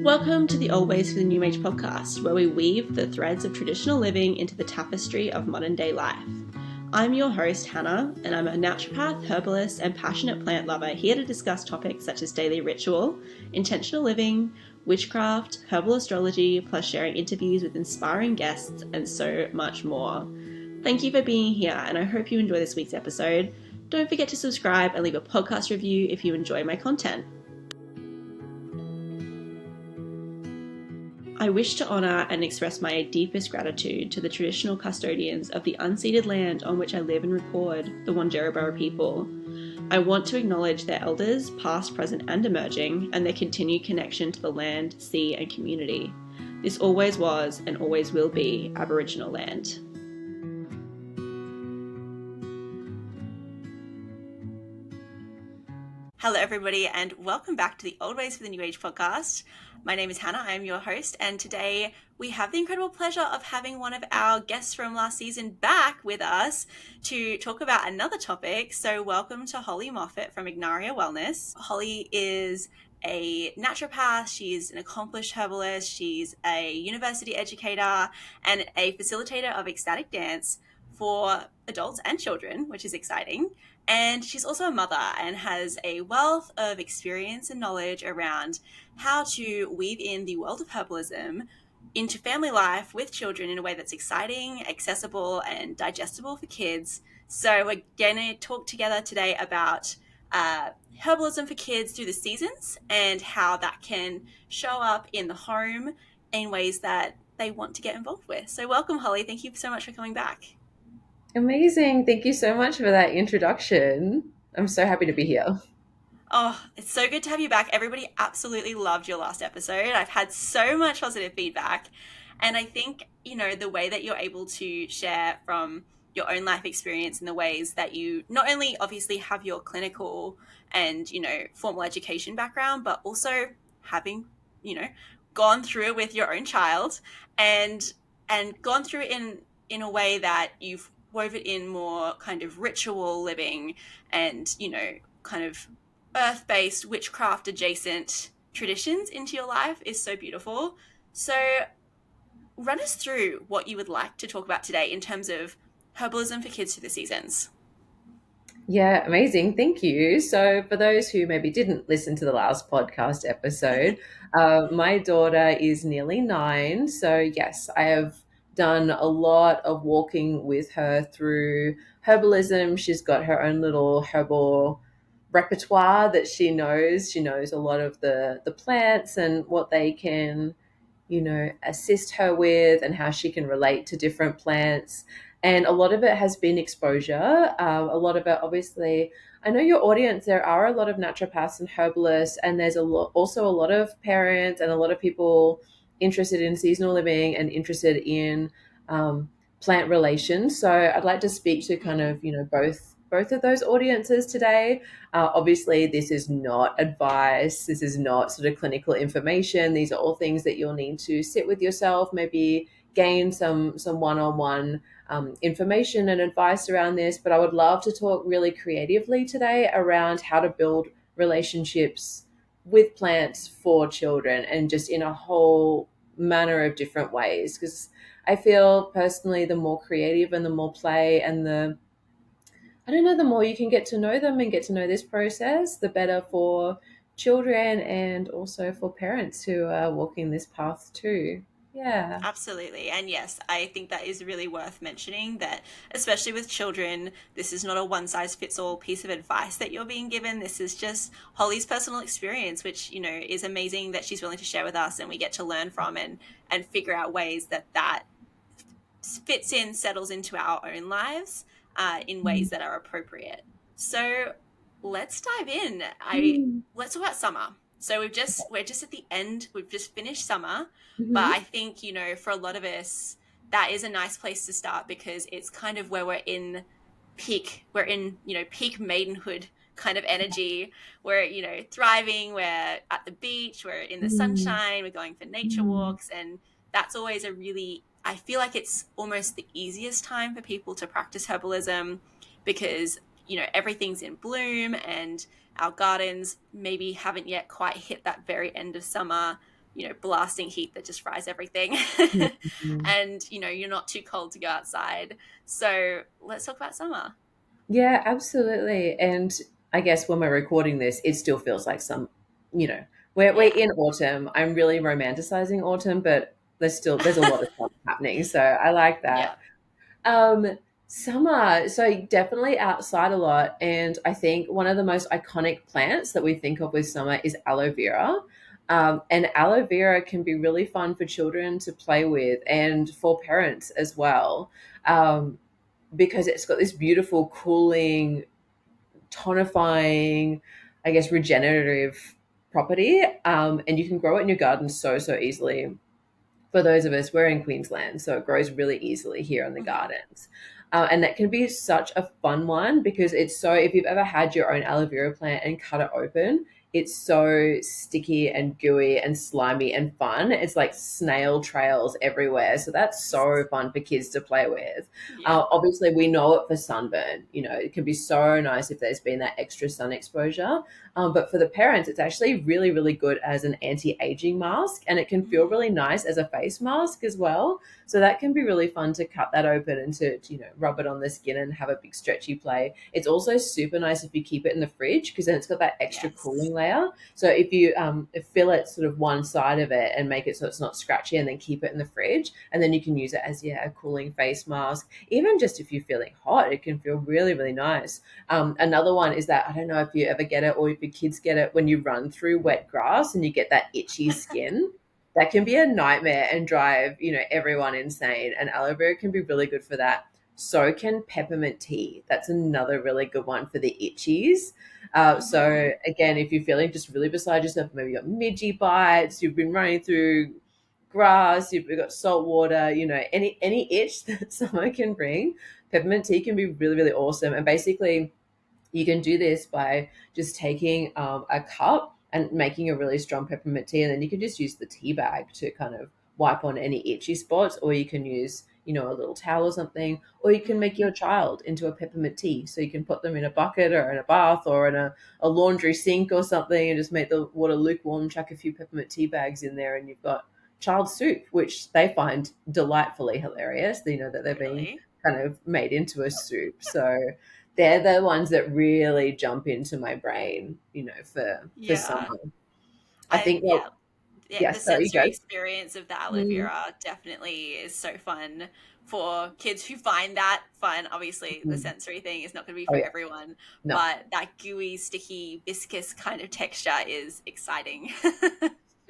Welcome to the Old Ways for the New Age podcast, where we weave the threads of traditional living into the tapestry of modern day life. I'm your host, Hannah, and I'm a naturopath, herbalist, and passionate plant lover here to discuss topics such as daily ritual, intentional living, witchcraft, herbal astrology, plus sharing interviews with inspiring guests, and so much more. Thank you for being here, and I hope you enjoy this week's episode. Don't forget to subscribe and leave a podcast review if you enjoy my content. I wish to honour and express my deepest gratitude to the traditional custodians of the unceded land on which I live and record, the Wandjirabara people. I want to acknowledge their elders, past, present and emerging, and their continued connection to the land, sea and community. This always was and always will be Aboriginal land. Hello everybody and welcome back to the Old Ways for the New Age podcast. My name is Hannah, I am your host, and today we have the incredible pleasure of having one of our guests from last season back with us to talk about another topic. So welcome to Holly Moffitt from Ignaria Wellness. Holly is a naturopath, she's an accomplished herbalist, she's a university educator and a facilitator of ecstatic dance for adults and children, which is exciting. And she's also a mother and has a wealth of experience and knowledge around how to weave in the world of herbalism into family life with children in a way that's exciting, accessible, and digestible for kids. So we're going to talk together today about herbalism for kids through the seasons and how that can show up in the home in ways that they want to get involved with. So welcome, Holly. Thank you so much for coming back. Amazing. Thank you so much for that introduction. I'm so happy to be here. Oh, it's so good to have you back. Everybody absolutely loved your last episode. I've had so much positive feedback. And I think, the way that you're able to share from your own life experience in the ways that you not only obviously have your clinical and, formal education background, but also having, gone through it with your own child and gone through it in a way that you've woven in more kind of ritual living and, kind of earth-based witchcraft adjacent traditions into your life is so beautiful. So run us through what you would like to talk about today in terms of herbalism for kids through the seasons. Yeah, amazing. Thank you. So for those who maybe didn't listen to the last podcast episode, my daughter is nearly 9. So yes, I have done a lot of walking with her through herbalism. She's got her own little herbal repertoire that she knows. She knows a lot of the plants and what they can, assist her with and how she can relate to different plants. And a lot of it has been exposure. A lot of it, obviously, I know your audience, there are a lot of naturopaths and herbalists, and there's also a lot of parents and a lot of people interested in seasonal living and interested in plant relations. So I'd like to speak to kind of, both of those audiences today. Obviously, this is not advice. This is not sort of clinical information. These are all things that you'll need to sit with yourself, maybe gain some one-on-one information and advice around this. But I would love to talk really creatively today around how to build relationships with plants for children and just in a whole manner of different ways. Because I feel personally the more creative and the more play and the more you can get to know them and get to know this process, the better for children and also for parents who are walking this path too. Yeah. Absolutely. And yes, I think that is really worth mentioning that, especially with children, this is not a one size fits all piece of advice that you're being given. This is just Holly's personal experience, which, is amazing that she's willing to share with us and we get to learn from and figure out ways that fits in, settles into our own lives in ways that are appropriate. So let's dive in. Let's talk about summer. So we're just at the end. We've just finished summer, but I think for a lot of us that is a nice place to start because it's kind of where we're in peak maidenhood kind of energy. We're thriving. We're at the beach. We're in the sunshine. We're going for nature walks, and that's always I feel like it's almost the easiest time for people to practice herbalism because everything's in bloom and our gardens maybe haven't yet quite hit that very end of summer blasting heat that just fries everything. Mhm. And, you're not too cold to go outside. So let's talk about summer. Yeah, absolutely. And I guess when we're recording this, it still feels like you know, we're Yeah. in autumn. I'm really romanticizing autumn, but there's a lot of stuff happening. So I like Yeah. that. Summer, so definitely outside a lot. And I think one of the most iconic plants that we think of with summer is aloe vera. And aloe vera can be really fun for children to play with and for parents as well. Um, because it's got this beautiful cooling, tonifying, I guess, regenerative property. And you can grow it in your garden so easily. For those of us, we're in Queensland, so it grows really easily here in the Hmm. gardens. And that can be such a fun one because if you've ever had your own aloe vera plant and cut it open, it's so sticky and gooey and slimy and fun. It's like snail trails everywhere. So that's so fun for kids to play with. Yeah. Obviously, we know it for sunburn. It can be so nice if there's been that extra sun exposure. But for the parents, it's actually really, really good as an anti-aging mask, and it can feel Mm. really nice as a face mask as well. So that can be really fun to cut that open and to rub it on the skin and have a big stretchy play. It's also super nice if you keep it in the fridge because then it's got that extra Yes. cooling layer. So if you fill it sort of one side of it and make it so it's not scratchy, and then keep it in the fridge, and then you can use it as a cooling face mask. Even just if you're feeling hot, it can feel really, really nice. Another one is that I don't know if you ever get it or if your kids get it when you run through wet grass and you get that itchy skin. That can be a nightmare and drive everyone insane. And aloe vera can be really good for that. So can peppermint tea. That's another really good one for the itchies. So Hmm. again, if you're feeling just really beside yourself, maybe you got midgy bites, you've been running through grass, you've got salt water, any itch that someone can bring, peppermint tea can be really, really awesome. And basically, you can do this by just taking a cup and making a really strong peppermint tea, and then you can just use the tea bag to kind of wipe on any itchy spots, or you can use a little towel or something, or you can make Mm. your child into a peppermint tea. So you can put them in a bucket or in a bath or in a laundry sink or something, and just make the water lukewarm, chuck a few peppermint tea bags in there, and you've got child soup, which they find delightfully hilarious. They know that they're being Really? kind of made into a soup. So they're the ones that really jump into my brain, for Yeah. summer. I I think, yeah. well, Yeah, yeah, the sorry, you sensory go. experience of the aloe Mm, vera definitely is so fun for kids who find that fun. Obviously, the mm. sensory thing is not going to be Oh, for yeah. everyone, No, but that gooey, sticky, viscous kind of texture is exciting.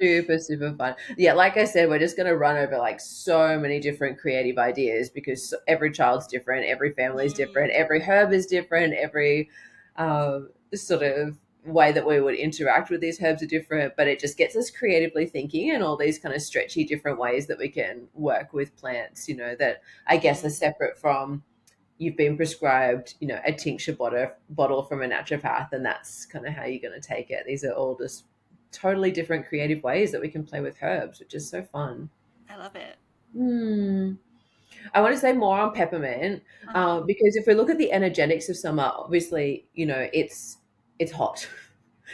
super, super fun. Yeah, like I said, we're just going to run over like so many different creative ideas because every child's different, every family is different, Mm. every herb is different, every sort of way that we would interact with these herbs are different, but it just gets us creatively thinking and all these kind of stretchy different ways that we can work with plants, that I guess are Mm. separate from you've been prescribed, a tincture bottle from a naturopath, and that's kind of how you're going to take it. These are all just totally different creative ways that we can play with herbs, which is so fun. I love it. Hmm. I want to say more on peppermint Uh-huh. because if we look at the energetics of summer, obviously, it's hot.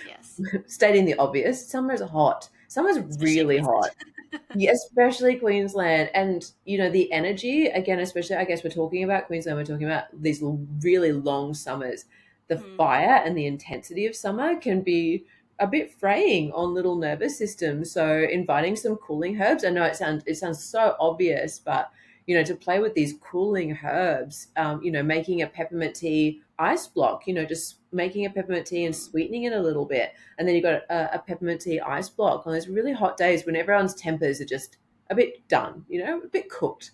Yes. Stating the obvious, summer's hot. Summer's Especially really Queensland. hot. Yeah, especially Queensland. And, the energy, again, especially, I guess we're talking about Queensland, we're talking about these really long summers. The Mm. fire and the intensity of summer can be a bit fraying on little nervous systems. So inviting some cooling herbs, I know it sounds so obvious, but to play with these cooling herbs, making a peppermint tea ice block, just making a peppermint tea and Mm. sweetening it a little bit, and then you've got a peppermint tea ice block on those really hot days when everyone's tempers are just a bit done, a bit cooked.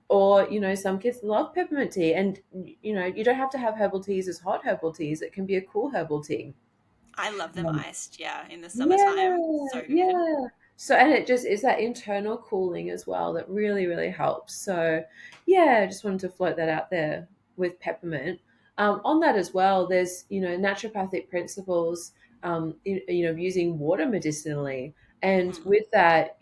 Or, some kids love peppermint tea, and, you don't have to have herbal teas as hot herbal teas. It can be a cool herbal tea. I love them Um, iced, yeah, in the summertime. yeah, So good. yeah. So, and it just is that internal cooling as well that really, really helps. So, yeah, I just wanted to float that out there with peppermint. On that as well, there's, naturopathic principles, using water medicinally. And Mm. with that,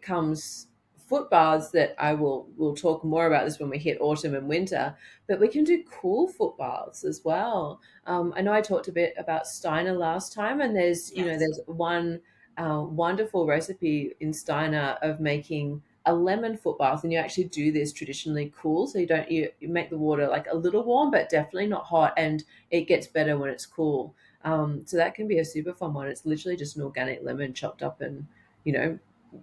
comes foot baths that we'll talk more about this when we hit autumn and winter, but we can do cool foot baths as well. I know I talked a bit about Steiner last time, and there's Yes. one. wonderful recipe in Steiner of making a lemon foot bath, and you actually do this traditionally cool, so you make the water like a little warm but definitely not hot, and it gets better when it's cool. So that can be a super fun one. It's literally just an organic lemon chopped up and you know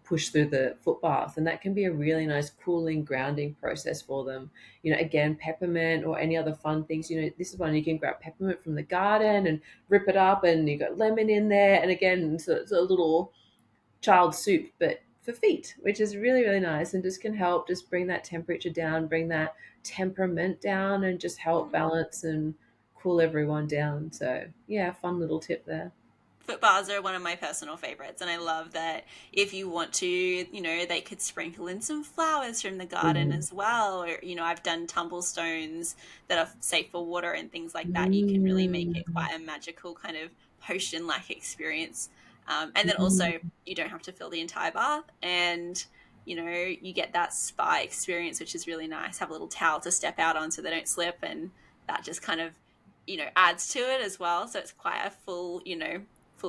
pushed through the foot bath, and that can be a really nice cooling grounding process for them. Again, peppermint or any other fun things. This is one you can grab peppermint from the garden and rip it up, and you got lemon in there, and again, so it's a little child soup but for feet, which is really really nice, and just can help just bring that temperature down, bring that temperament down, and just help Mm. balance and cool everyone down. So yeah, fun little tip there. Foot baths are one of my personal favorites, and I love that if you want to, they could sprinkle in some flowers from the garden Mm. as well. Or, I've done tumblestones that are safe for water and things like that. You can really make it Mm. quite a magical kind of potion-like experience. And then also, Mm. you don't have to fill the entire bath, and you get that spa experience, which is really nice. Have a little towel to step out on so they don't slip, and that just kind of adds to it as well. So it's quite a full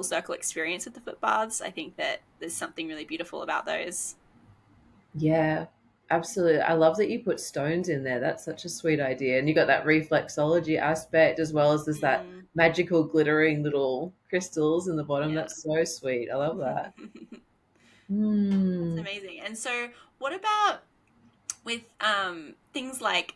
circle experience with the foot baths. I think that there's something really beautiful about those. Yeah, absolutely. I love that you put stones in there. That's such a sweet idea. And you got that reflexology aspect as well as there's that Mm, magical glittering little crystals in the bottom. yeah. That's so sweet. I love that. That's Mm. amazing. And so what about with things like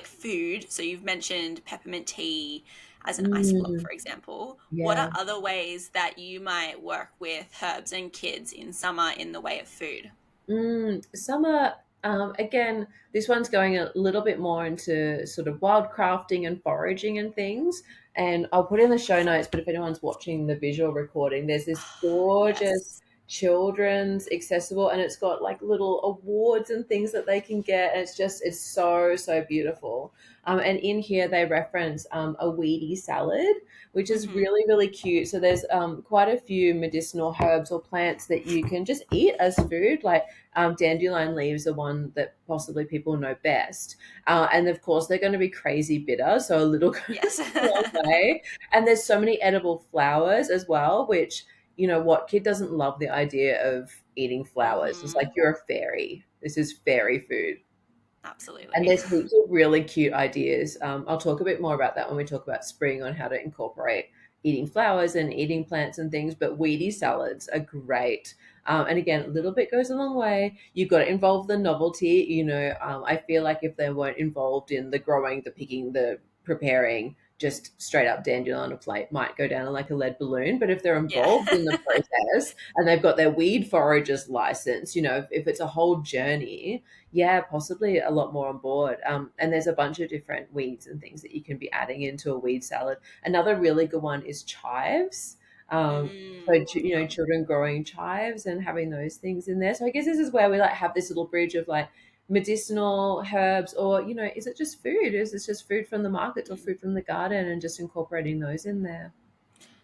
food? So you've mentioned peppermint tea as an ice block, Mm. for example. What are Yeah. other ways that you might work with herbs and kids in summer in the way of food? Summer, again, this one's going a little bit more into sort of wildcrafting and foraging and things. And I'll put in the show notes, but if anyone's watching the visual recording, there's this gorgeous Yes. children's accessible, and it's got like little awards and things that they can get. And it's so, so beautiful. And in here, they reference a weedy salad, which is Mm-hmm. really, really cute. So there's quite a few medicinal herbs or plants that you can just eat as food, like dandelion leaves are one that possibly people know best. And of course, they're going to be crazy bitter. So a little Yes. goes a long way. And there's so many edible flowers as well, which, what kid doesn't love the idea of eating flowers? It's like Mm-hmm. you're a fairy. This is fairy food. And Absolutely. there's heaps of really cute ideas. I'll talk a bit more about that when we talk about spring on how to incorporate eating flowers and eating plants and things. But weedy salads are great. And again, a little bit goes a long way. You've got to involve the novelty. I feel like if they weren't involved in the growing, the picking, the preparing, just straight up dandelion on a plate might go down like a lead balloon. But if they're Yeah. involved in the process and they've got their weed foragers license, if it's a whole journey, yeah, possibly a lot more on board. And there's a bunch of different weeds and things that you can be adding into a weed salad. Another really good one is chives. So, Yum. children growing chives and having those things in there. So I guess this is where we like have this little bridge of like medicinal herbs, or, is it just food? Is it just food from the markets or Mm. food from the garden, and just incorporating those in there?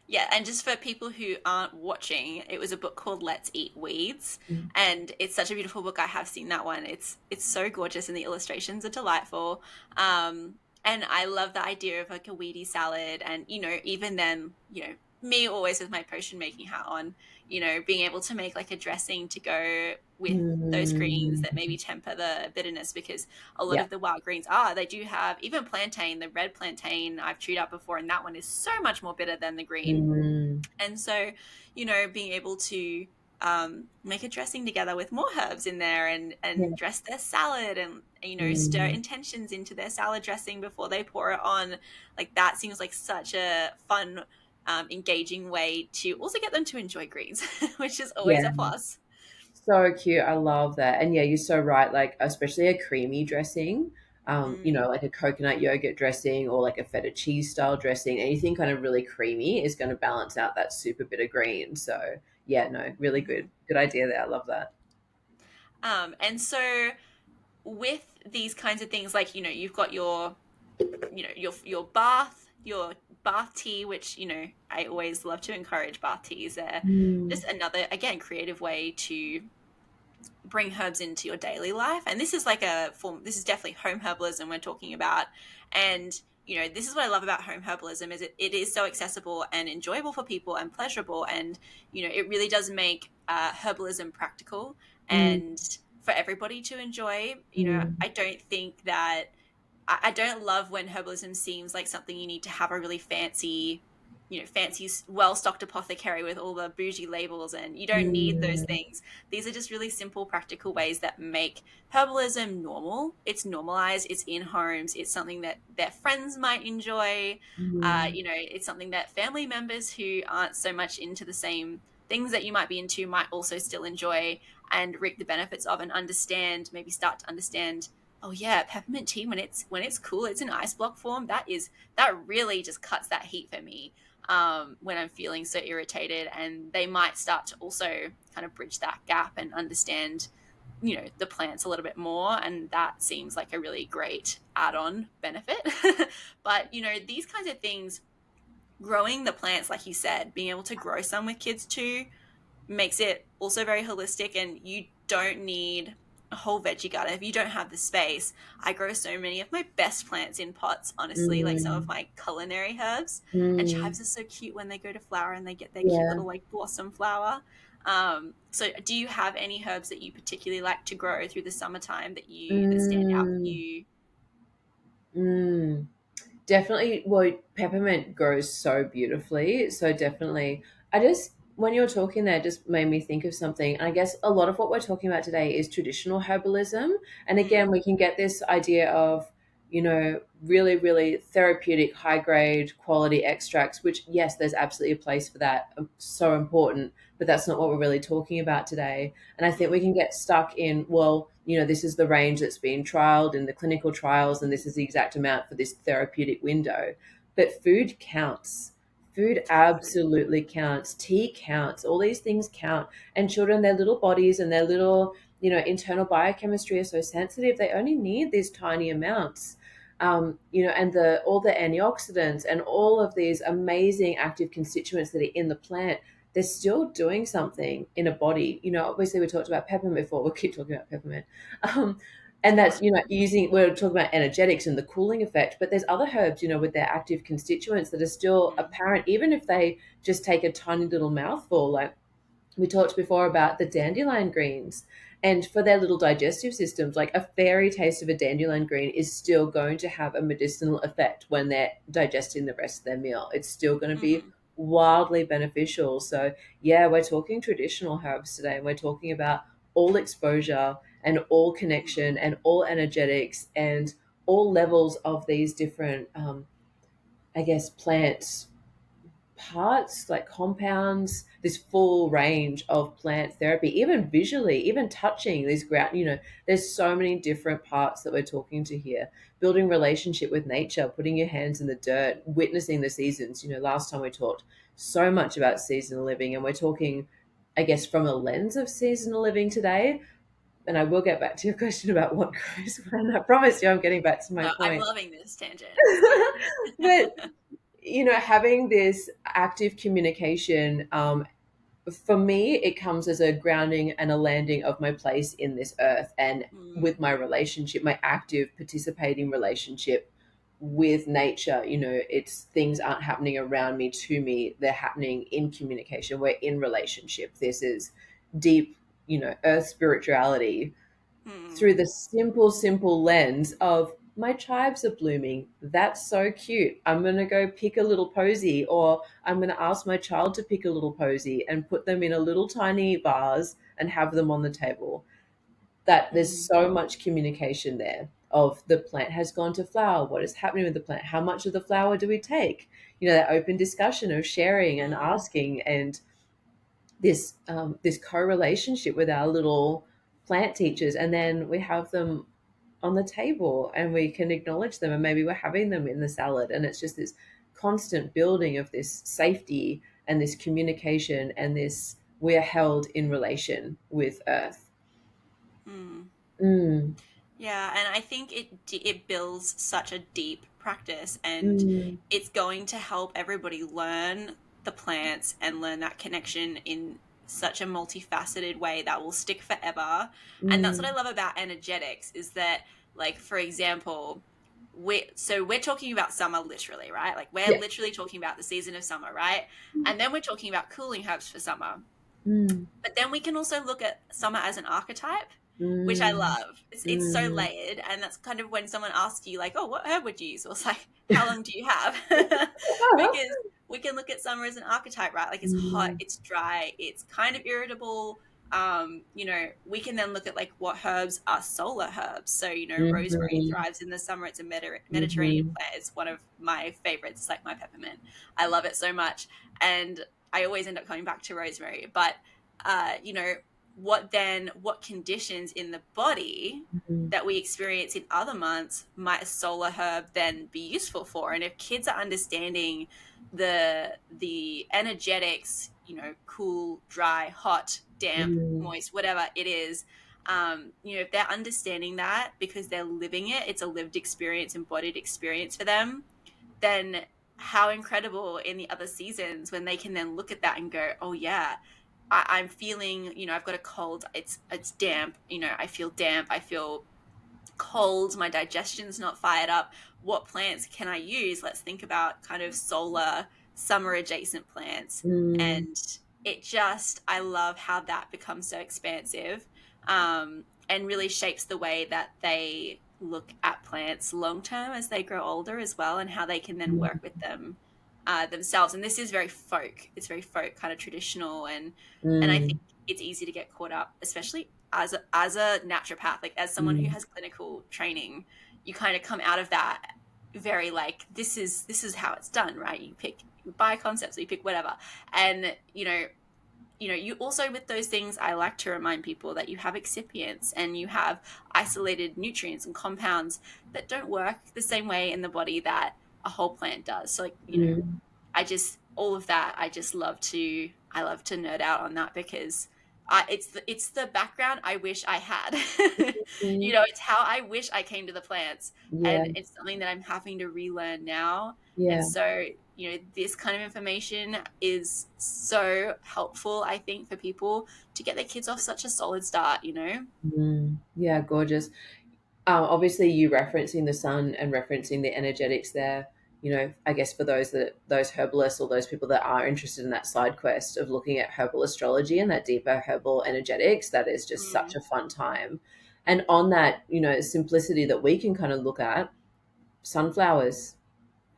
Yeah, and just for people who aren't watching, it was a book called Let's Eat Weeds, Mm. and it's such a beautiful book. I have seen that one. It's so gorgeous, and the illustrations are delightful. And I love the idea of like a weedy salad, and even then, me always with my potion making hat on, being able to make like a dressing to go with those greens that maybe Mm. temper the bitterness, because a lot Yeah. of the wild greens they do have even plantain, the red plantain I've chewed up before, and that one is so much more bitter than the green. Mm. And so, being able to make a dressing together with more herbs in there, and Yeah. dress their salad, and stir Mm. intentions into their salad dressing before they pour it on, like that seems like such a fun, engaging way to also get them to enjoy greens, which is always Yeah. a plus. So cute. I love that. And yeah, you're so right. Like, especially a creamy dressing, Mm, like a coconut yogurt dressing or like a feta cheese style dressing, anything kind of really creamy is going to balance out that super bitter green. So, yeah, no, really good. mhm. Good idea there. I love that. And so with these kinds of things, like you've got your bath tea, which I always love to encourage bath teas. They're Mm. just another, again, creative way to bring herbs into your daily life. And this is like a form, this is definitely home herbalism we're talking about. And this is what I love about home herbalism is it is so accessible and enjoyable for people and pleasurable. And, it really does make herbalism practical Mm, and for everybody to enjoy. mm, I don't think that I don't love when herbalism seems like something you need to have a really fancy, well-stocked apothecary with all the bougie labels, and you don't need those mm, things. These are just really simple, practical ways that make herbalism normal. It's normalized. It's in homes. It's something that their friends might enjoy. mm, It's something that family members who aren't so much into the same things that you might be into might also still enjoy and reap the benefits of and understand, maybe start to understand. Oh yeah, peppermint tea when it's cool, it's in ice block form. That really just cuts that heat for me when I'm feeling so irritated. And they might start to also kind of bridge that gap and understand, the plants a little bit more. And that seems like a really great add-on benefit. But, these kinds of things, growing the plants, like you said, being able to grow some with kids too, makes it also very holistic. And you don't need a whole veggie garden if you don't have the space. I grow so many of my best plants in pots, honestly, like some of mm, my culinary herbs. And mm. chives are so cute when they go to flower and they get their cute Yeah. little like blossom flower. So do you have any herbs that you particularly like to grow through the summertime that stand out for Mm, you? mm. Definitely. Well, peppermint grows so beautifully. So definitely, when you were talking there, just made me think of something. And I guess a lot of what we're talking about today is traditional herbalism. And again, Mm, we can get this idea of, really, really therapeutic, high grade quality extracts, which, yes, there's absolutely a place for that. So important. But that's not what we're really talking about today. And I think we mm, can get stuck in, well, this is the range that's been trialed in the clinical trials, and this is the exact amount for this therapeutic window. But food counts. Food totally. absolutely counts. Tea counts. All these things count. And children, their little bodies and their little, internal biochemistry are so sensitive. They only need these tiny amounts. And the all the antioxidants and all of these amazing active constituents that are in the plant, they're still doing something in a body. Obviously we talked about peppermint before. We'll keep talking about peppermint. Um, and Sure. that's, we're talking about energetics and the cooling effect, but there's other herbs, with their active constituents that are still Mm, apparent, even if they just take a tiny little mouthful. Like we talked before about the dandelion greens, and for their little digestive systems, like a fairy taste of a dandelion green is still going to have a medicinal effect when they're digesting the rest of their meal. It's still going to be mm, wildly beneficial. So yeah, we're talking traditional herbs today, and we're talking about all exposure and all connection mm, and all energetics and all levels of these different I guess plants parts, like compounds, this full range of plant therapy, even visually, even touching these ground, there's so many different parts that we're talking to here. Building relationship with nature, putting your hands in the dirt, witnessing the seasons. Last time we talked so much about seasonal living, and we're talking, I guess, from a lens of seasonal living today. And I will get back to your question about what grows when. I promise you I'm getting back to my no, I'm point. loving this tangent. It's so But great. having this active communication, for me, it comes as a grounding and a landing of my place in this earth, and with Mm, my relationship, my active participating relationship with nature. It's things aren't happening around me to me, they're happening in communication. We're in relationship. This is deep, earth spirituality mm, through the simple lens of my chives are blooming. That's so cute. I'm going to go pick a little posy, or I'm going to ask my child to pick a little posy and put them in a little tiny vase and have them on the table. That there's mm, so much communication there of the plant has gone to flower. What is happening with the plant? How much of the flower do we take? That open discussion of sharing and mm, asking, and this co-relationship with our little plant teachers. And then we have them on the table and we can acknowledge them, and maybe we're having them in the salad, and it's just this constant building of this safety and this communication and this we're held in relation with earth. mm. Mm, Yeah, and I think it builds such a deep practice, and mm, it's going to help everybody learn the plants and learn that connection in such a multifaceted way that will stick forever. And that's what I mm, love about energetics is that, like, for example, we're talking about summer literally, right? Like we're Yeah. literally talking about the season of summer, right? And then we're talking about cooling herbs for summer. Mm, But then we can also look at summer as an archetype, which I mm, love. It's so mm. layered, and that's kind of when someone asks you like, "Oh, what herb would you use?" Or it's like, "How long do you have?" Because we can look at summer as an archetype, right? Like it's hot, Mm, it's dry, it's kind of irritable. We can then look at like what herbs are solar herbs. So, rosemary mhm, thrives in the summer. It's a Mediterranean mhm, plant. It's one of my favorites. It's like my peppermint. I love it so much. And I always end up coming back to rosemary. But, uh, you know, what conditions in the body mhm, that we experience in other months might a solar herb then be useful for? And if kids are understanding the energetics, cool, dry, hot, damp, mm, moist, whatever it is, if they're understanding that because they're living it, it's a lived experience, embodied experience for them, then how incredible in the other seasons when they can then look at that and go, oh yeah, I'm feeling, I've got a cold, it's damp, I feel damp, I feel cold, my digestion's not fired up. What plants can I use? Let's think about kind of solar, summer adjacent plants. mm, And I love how that becomes so expansive, and really shapes the way that they look at plants long term as they grow older as well, and how they can then work with them themselves. And this is very folk. It's very folk, kind of traditional, and I think mm, it's easy to get caught up, especially as a naturopath, like as someone who mm, has clinical training. You kind of come out of that very like, this is how it's done, right? You buy concepts, or you pick whatever, and you also, with those things, I like to remind people that you have excipients and you have isolated nutrients and compounds that don't work the same way in the body that a whole plant does. So, like, mm, I just, all of that, I love to nerd out on that because it's the background I wish I had. mm. It's how I wish I came to the plants, Yeah, and it's something that I'm having to relearn now. And yeah. so, this kind of information is so helpful, I think, for people to get their kids off such a solid start. Yeah, gorgeous. Obviously, you referencing the sun and referencing the energetics there. I guess for those herbalists or those people that are interested in that side quest of looking at herbal astrology and that deeper herbal energetics, that is just such Mm, a fun time. And on that, simplicity that we can kind of look at sunflowers.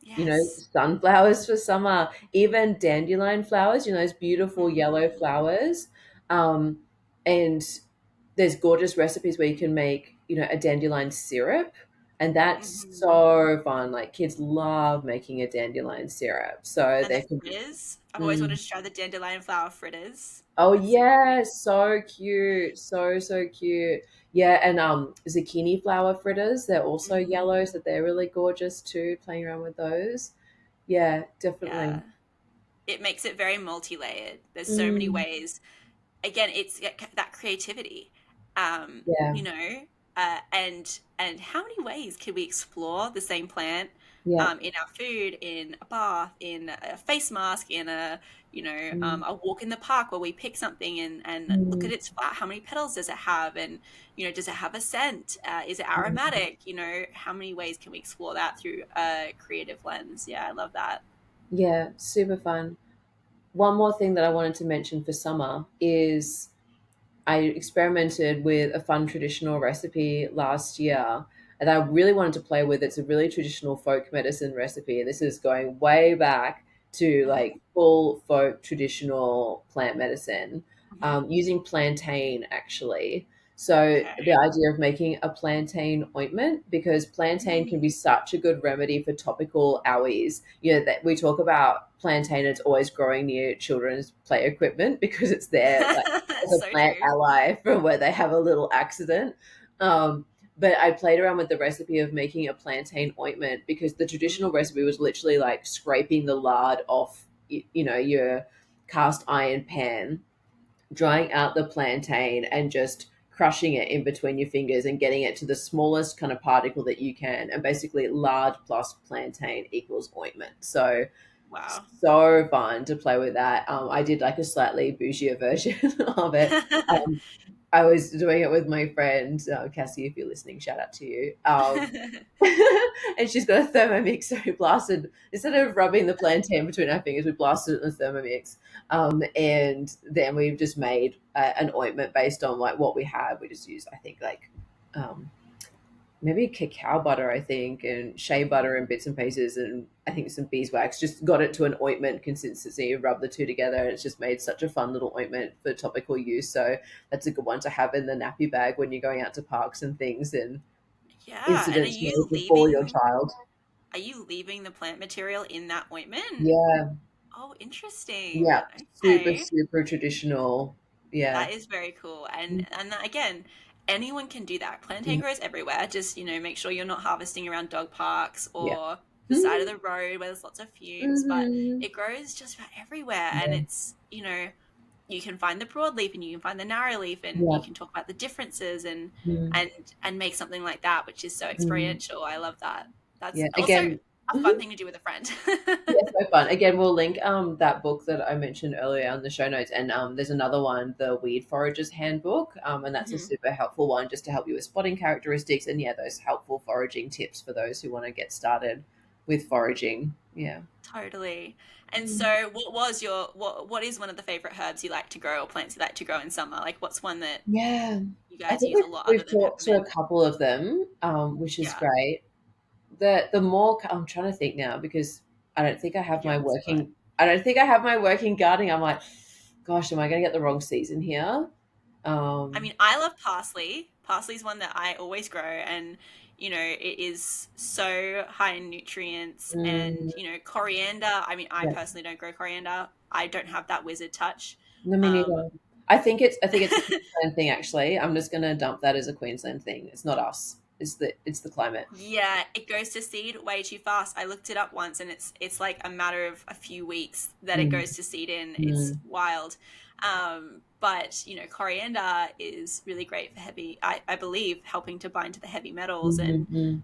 yes. Sunflowers for summer, even dandelion flowers, those beautiful yellow Mm, flowers. Um, and there's gorgeous recipes where you can make, a dandelion syrup. And that's hmm so fun. Like kids love making a dandelion syrup. So And the there can be, fritters. I've always wanted mm. to try the dandelion flower fritters. Oh That's so yeah, cute. so cute. So, so cute. Yeah, and zucchini flower fritters, they're also yellow, hmm so they're really gorgeous too, playing around with those. Yeah, definitely. Yeah. It makes it very multi-layered. There's so many Mm, ways. Again, it's that creativity. Um, yeah, you know, and how many ways can we explore the same plant yeah, in our food, in a bath, in a face mask, in mm, a walk in the park where we pick something and look mm, at its flower. How many petals does it have? And does it have a scent? Is it mm. aromatic? How many ways can we explore that through a creative lens? Yeah, I love that. Yeah, super fun. One more thing that I wanted to mention for summer is I experimented with a fun traditional recipe last year and I really wanted to play with. It's a really traditional folk medicine recipe. And this is going way back to hmm like full folk traditional plant medicine, hmm using plantain actually. So the Okay. idea of making a plantain ointment, because plantain can be Mm. such a good remedy for topical owies. That we talk about plantain, it's always growing near children's play equipment because it's there like as a So plant true. ally for where they have a little accident. Um, but I played around with the recipe of making a plantain ointment because the traditional Mm. recipe was literally like scraping the lard off, your cast iron pan, drying out the plantain and just crushing it in between your fingers and getting it to the smallest kind of particle that you can. And basically, lard plus plantain equals ointment. So Wow. so fun to play with that. I did like a slightly bougie version of it. I was doing it with my friend Cassie. If you're listening, shout out to you. And she's got a Thermomix, so we blasted instead of rubbing the plantain between our fingers, we blasted it in the Thermomix, and then we've just made an ointment based on like what we have. We just use, I think, like um, maybe cacao butter, I think, and shea butter and bits and pieces, and I think some beeswax. Just got it to an ointment consistency, rub the two together, and it's just made such a fun little ointment for topical use. So that's a good one to have in the nappy bag when you're going out to parks and things, and Yeah, and incidents made before your child. are you leaving the plant material in that ointment? Yeah, Oh, interesting. yeah, super, Okay. super traditional. Yeah, That is very cool. And that, again, anyone can do that. Plantain mm, grows everywhere. Just, make sure you're not harvesting around dog parks yeah. or the side of Mhm, the road where there's lots of fumes, but mhm, it grows just about everywhere. And yeah, it's, you can find the broadleaf and you can find the narrow leaf and you yeah, can talk about the differences mm, and and make something like that, which is so mm, experiential. I love that. That's yeah. also Again. a fun thing to do with a friend. Yeah, so fun. Again, we'll link that book that I mentioned earlier on the show notes, and there's another one, the Weed Forager's Handbook, and that's a Mhm. super helpful one just to help you with spotting characteristics, and yeah, those helpful foraging tips for those who want to get started with foraging. Yeah. Totally. And Mm. so what is one of the favorite herbs you like to grow or plants you like to grow in summer? Like what's one that Yeah, you I guys think use a lot other we've than talked to a peppermint? couple of them, which is Yeah. great. The more I'm trying to think now because I don't think I have You're my on the spot. working. I don't think I have my working gardening. I'm like, gosh, am I going to get the wrong season here? I Um, mean, I love parsley. Parsley is one that I always grow, and it is so high in nutrients. And mm, coriander. I mean, I yeah, personally don't grow coriander. I don't have that wizard touch. no, me Um, neither. I think it's a Queensland thing actually. I'm just gonna dump that as a Queensland thing. It's not us. It's the climate. Yeah, it goes to seed way too fast. I looked it up once and it's like a matter of a few weeks that it Mm, goes to seed in. It's mm, wild. But coriander is really great for I believe, helping to bind to the heavy metals. mm, And mm.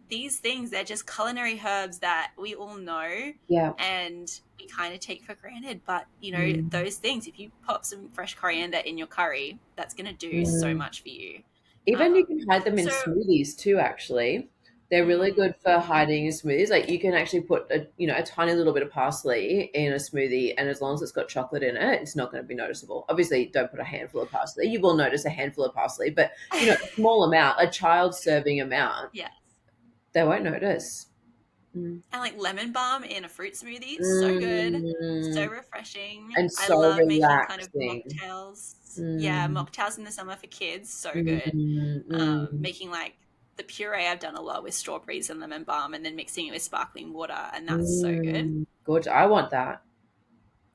these things, they're just culinary herbs that we all know Yeah. and we kind of take for granted. But Mm, those things, if you pop some fresh coriander in your curry, that's going to do so mm. much for you. Even you um, can hide them in so smoothies too, actually. They're really good for mhm. hiding in smoothies. Like you can actually put a tiny little bit of parsley in a smoothie, and as long as it's got chocolate in it, it's not going to be noticeable. Obviously, don't put a handful of parsley. You will notice a handful of parsley, but a small amount, a child serving amount, Yes. they won't notice. Mm. And like lemon balm in a fruit smoothie, so good, so Mm. refreshing. And I so love making kind of relaxing. mocktails. Yeah, Mm. mocktails in the summer for kids, so good. Mm. Mm. Making like the puree, I've done a lot with strawberries and lemon balm, and then mixing it with sparkling water, and that's so good. Good. I want that.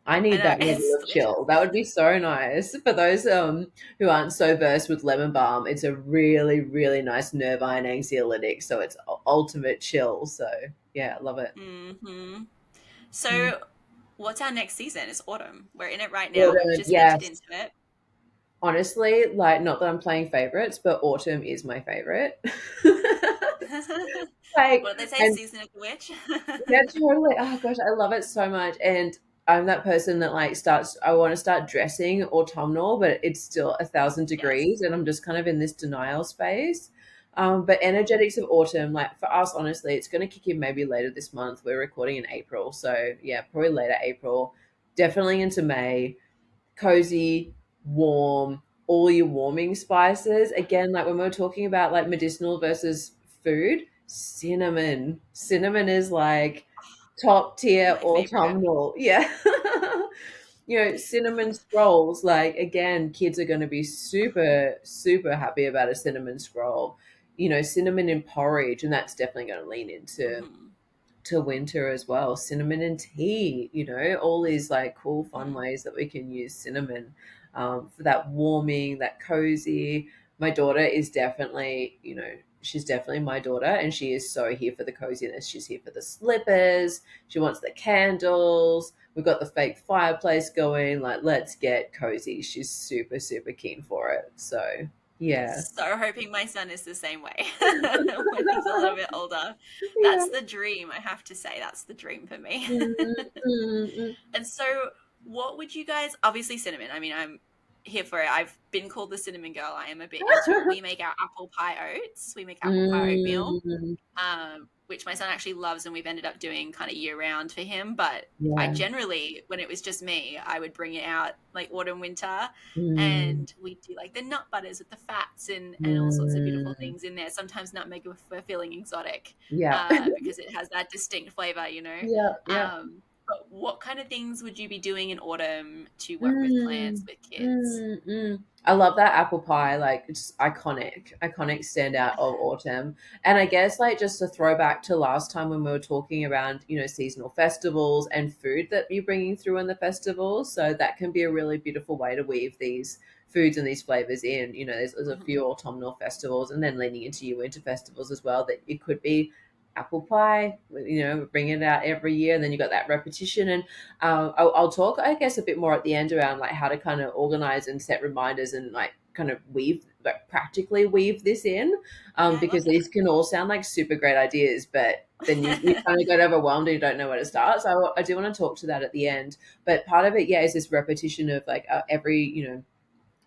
I I need know, that level it's of chill. delicious. That would be so nice. For those who aren't so versed with lemon balm, it's a really, really nice nervine anxiolytic. So it's ultimate chill. So yeah, I love it. hmm Mm. So, what's our next season? It's autumn. We're in it right now. We've Autumn, just entered yes. into it. Honestly, like not that I'm playing favorites, but autumn is my favorite. Like, What did they say? and Season of the witch. yeah, totally. Oh gosh, I love it so much. And I'm that person that like starts. I want to start dressing autumnal, but it's still 1,000 degrees, Yes. and I'm just kind of in this denial space. But energetics of autumn, like for us, honestly, it's going to kick in maybe later this month. We're recording in April, so yeah, probably later April, definitely into May. Cozy, warm, all your warming spices. Again, like when we are talking about like medicinal versus food, cinnamon. Cinnamon is like top tier My favorite. autumnal. Yeah. Cinnamon scrolls, like again, kids are going to be super, super happy about a cinnamon scroll. Cinnamon in porridge, and that's definitely going to lean into Hmm to winter as well. Cinnamon and tea, all these like cool, fun hmm ways that we can use cinnamon for that warming, that cozy. My daughter is definitely, she's definitely my daughter, and she is so here for the coziness. She's here for the slippers. She wants the candles. We've got the fake fireplace going. Like, let's get cozy. She's super, super keen for it. So, yeah. So hoping my son is the same way when he's a little bit older. Yeah. That's the dream, I have to say. That's the dream for me. Mm, mm, mm. And so, what would you guys? Obviously, cinnamon. I mean, I'm here for it. I've been called the cinnamon girl. I am a bit into it. We make our apple pie oats. We make apple pie oatmeal, Mm, which my son actually loves, and we've ended up doing kind of year round for him. But I yeah. generally, when it was just me, I would bring it out like autumn, winter, Mm, and we do like the nut butters with the fats and all sorts of beautiful mm, things in there. Sometimes nutmeg if we're feeling exotic, yeah. because it has that distinct flavor, you know. Yeah, yeah. But what kind of things would you be doing in autumn to work with plants Mm, with kids? I love that apple pie. Like it's iconic standout of autumn. And I guess like just a throwback to last time when we were talking around, seasonal festivals and food that you're bringing through in the festivals. So that can be a really beautiful way to weave these foods and these flavors in. There's a Hmm. few autumnal festivals and then leaning into your winter festivals as well that it could be apple pie, bring it out every year. And then you got that repetition. And I'll talk, I guess, a bit more at the end around like how to kind of organize and set reminders and like kind of practically weave this in, Yeah, I love because these can all sound like super great ideas, but then you that. kind of get overwhelmed and you don't know where to start. So I do want to talk to that at the end. But part of it, yeah, is this repetition of like every,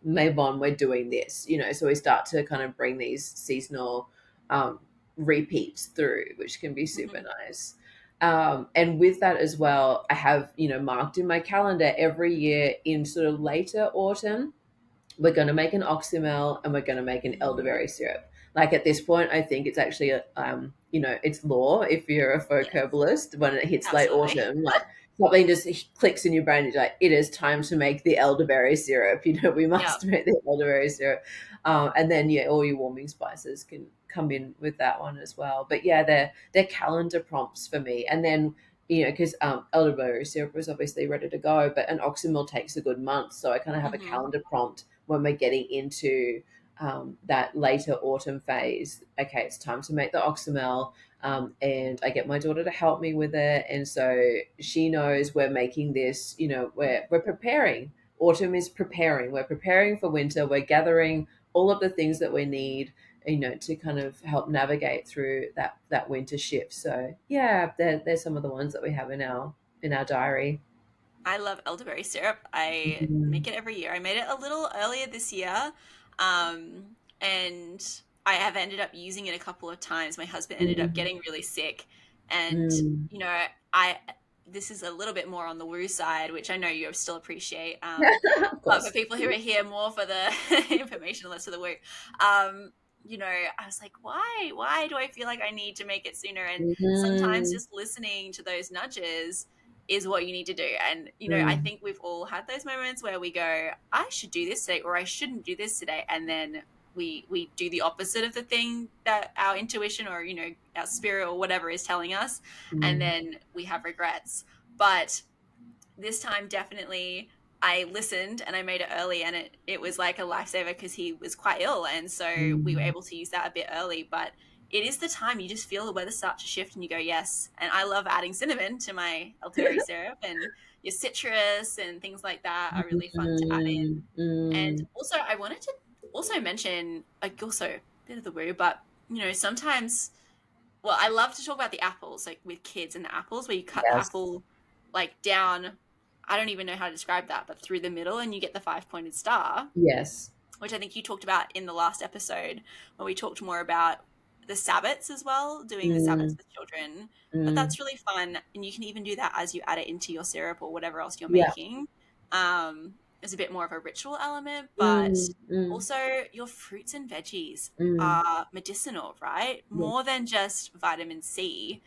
Mabon, we're doing this, so we start to kind of bring these seasonal um, repeats through, which can be super Hmm. nice. And with that as well, I have, marked in my calendar every year in sort of later autumn, we're going to make an oxymel and we're going to make an elderberry syrup. Like at this point, I think it's actually, it's law if you're a folk Yes, herbalist when it hits late absolutely. autumn, like something just clicks in your brain. It's like, it is time to make the elderberry syrup. We Yeah. must make the elderberry syrup. And then, yeah, all your warming spices can come in with that one as well. But yeah, they're calendar prompts for me. And then, because elderberry syrup is obviously ready to go, but an oxymel takes a good month. So I kind of have a Hmm. calendar prompt when we're getting into that later autumn phase. Okay, it's time to make the oxymel. And I get my daughter to help me with it. And so she knows we're making this, we're preparing. Autumn is preparing. We're preparing for winter. We're gathering all of the things that we need, to kind of help navigate through that winter shift. So yeah, there's some of the ones that we have in our diary. I love elderberry syrup. I Mm, make it every year. I made it a little earlier this year, and I have ended up using it a couple of times. My husband ended up mm, getting really sick, and mm. you know, I this is a little bit more on the woo side, which I know you still appreciate. Of But for course. people who are here more for the information, less for the woo, um, I was like, why? Why do I feel like I need to make it sooner? And sometimes Mm, just listening to those nudges is what you need to do. And, I mm, think we've all had those moments where we go, I should do this today, or I shouldn't do this today. And then we do the opposite of the thing that our intuition or, our spirit or whatever is telling us. And mm, then we have regrets. But this time definitely I listened and I made it early, and it was like a lifesaver because he was quite ill, and so we were mm. able to use that a bit early. But it is the time you just feel the weather start to shift and you go, yes. And I love adding cinnamon to my elderberry syrup, and your citrus and things like that are really fun to add in. Mm, And mm. also I wanted to also mention, like, also a bit of the woo, but sometimes, well, I love to talk about the apples, like with kids and the apples, where you cut the Yes. apple like down. I don't even know how to describe that, but through the middle, and you get the five-pointed star, Yes. which I think you talked about in the last episode when we talked more about the sabbats as well, doing the sabbats Mm, with children. But mm. that's really fun, and you can even do that as you add it into your syrup or whatever else you're Yeah. making. There's a bit more of a ritual element, but Mm, mm, also your fruits and veggies mm. are medicinal, right? Yeah. More than just vitamin C.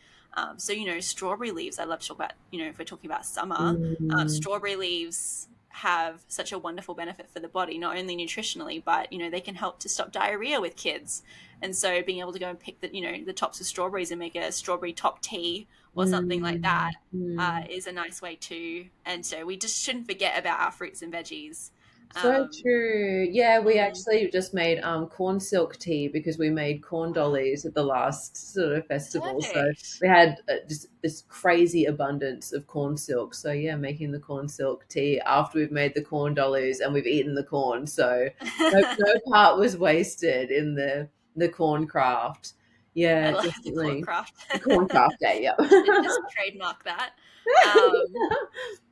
So, strawberry leaves, I love to talk about, if we're talking about summer, Mm, strawberry leaves have such a wonderful benefit for the body, not only nutritionally, but they can help to stop diarrhea with kids. And so being able to go and pick the tops of strawberries and make a strawberry top tea or something like that mm, mm. is a nice way too. And so we just shouldn't forget about our fruits and veggies. So Um, true. Yeah, we mm, actually just made corn silk tea because we made corn dollies at the last sort of festival. So perfect. we had just this crazy abundance of corn silk. So yeah, making the corn silk tea after we've made the corn dollies and we've eaten the corn. So no part was wasted in the corn craft. I Yeah, love the corn definitely. craft. The corn craft day, yeah. Should just trademark that. Um,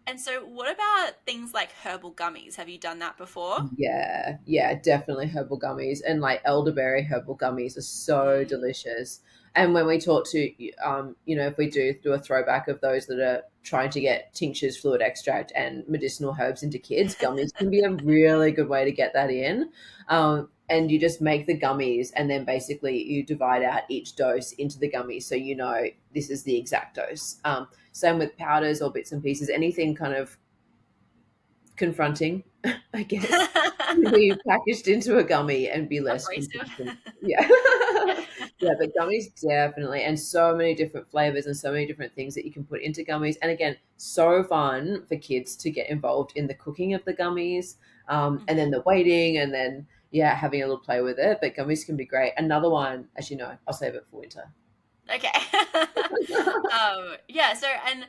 And so, what about things like herbal gummies? Have you done that before? Yeah, yeah, definitely herbal gummies and like elderberry herbal gummies are so Mm. delicious. And when we talk to, if we do a throwback of those that are trying to get tinctures, fluid extract, and medicinal herbs into kids, gummies can be a really good way to get that in. And you just make the gummies, and then basically you divide out each dose into the gummies, so you know this is the exact dose. Same with powders or bits and pieces, anything kind of confronting, I guess, to be packaged into a gummy and be less Abrasive. confronting. Yeah. Yeah, but gummies definitely, and so many different flavors and so many different things that you can put into gummies. And again, so fun for kids to get involved in the cooking of the gummies, and then Mhm. the waiting, and then yeah, having a little play with it. But gummies can be great. Another one, as you know, I'll save it for winter. Okay. Yeah, so and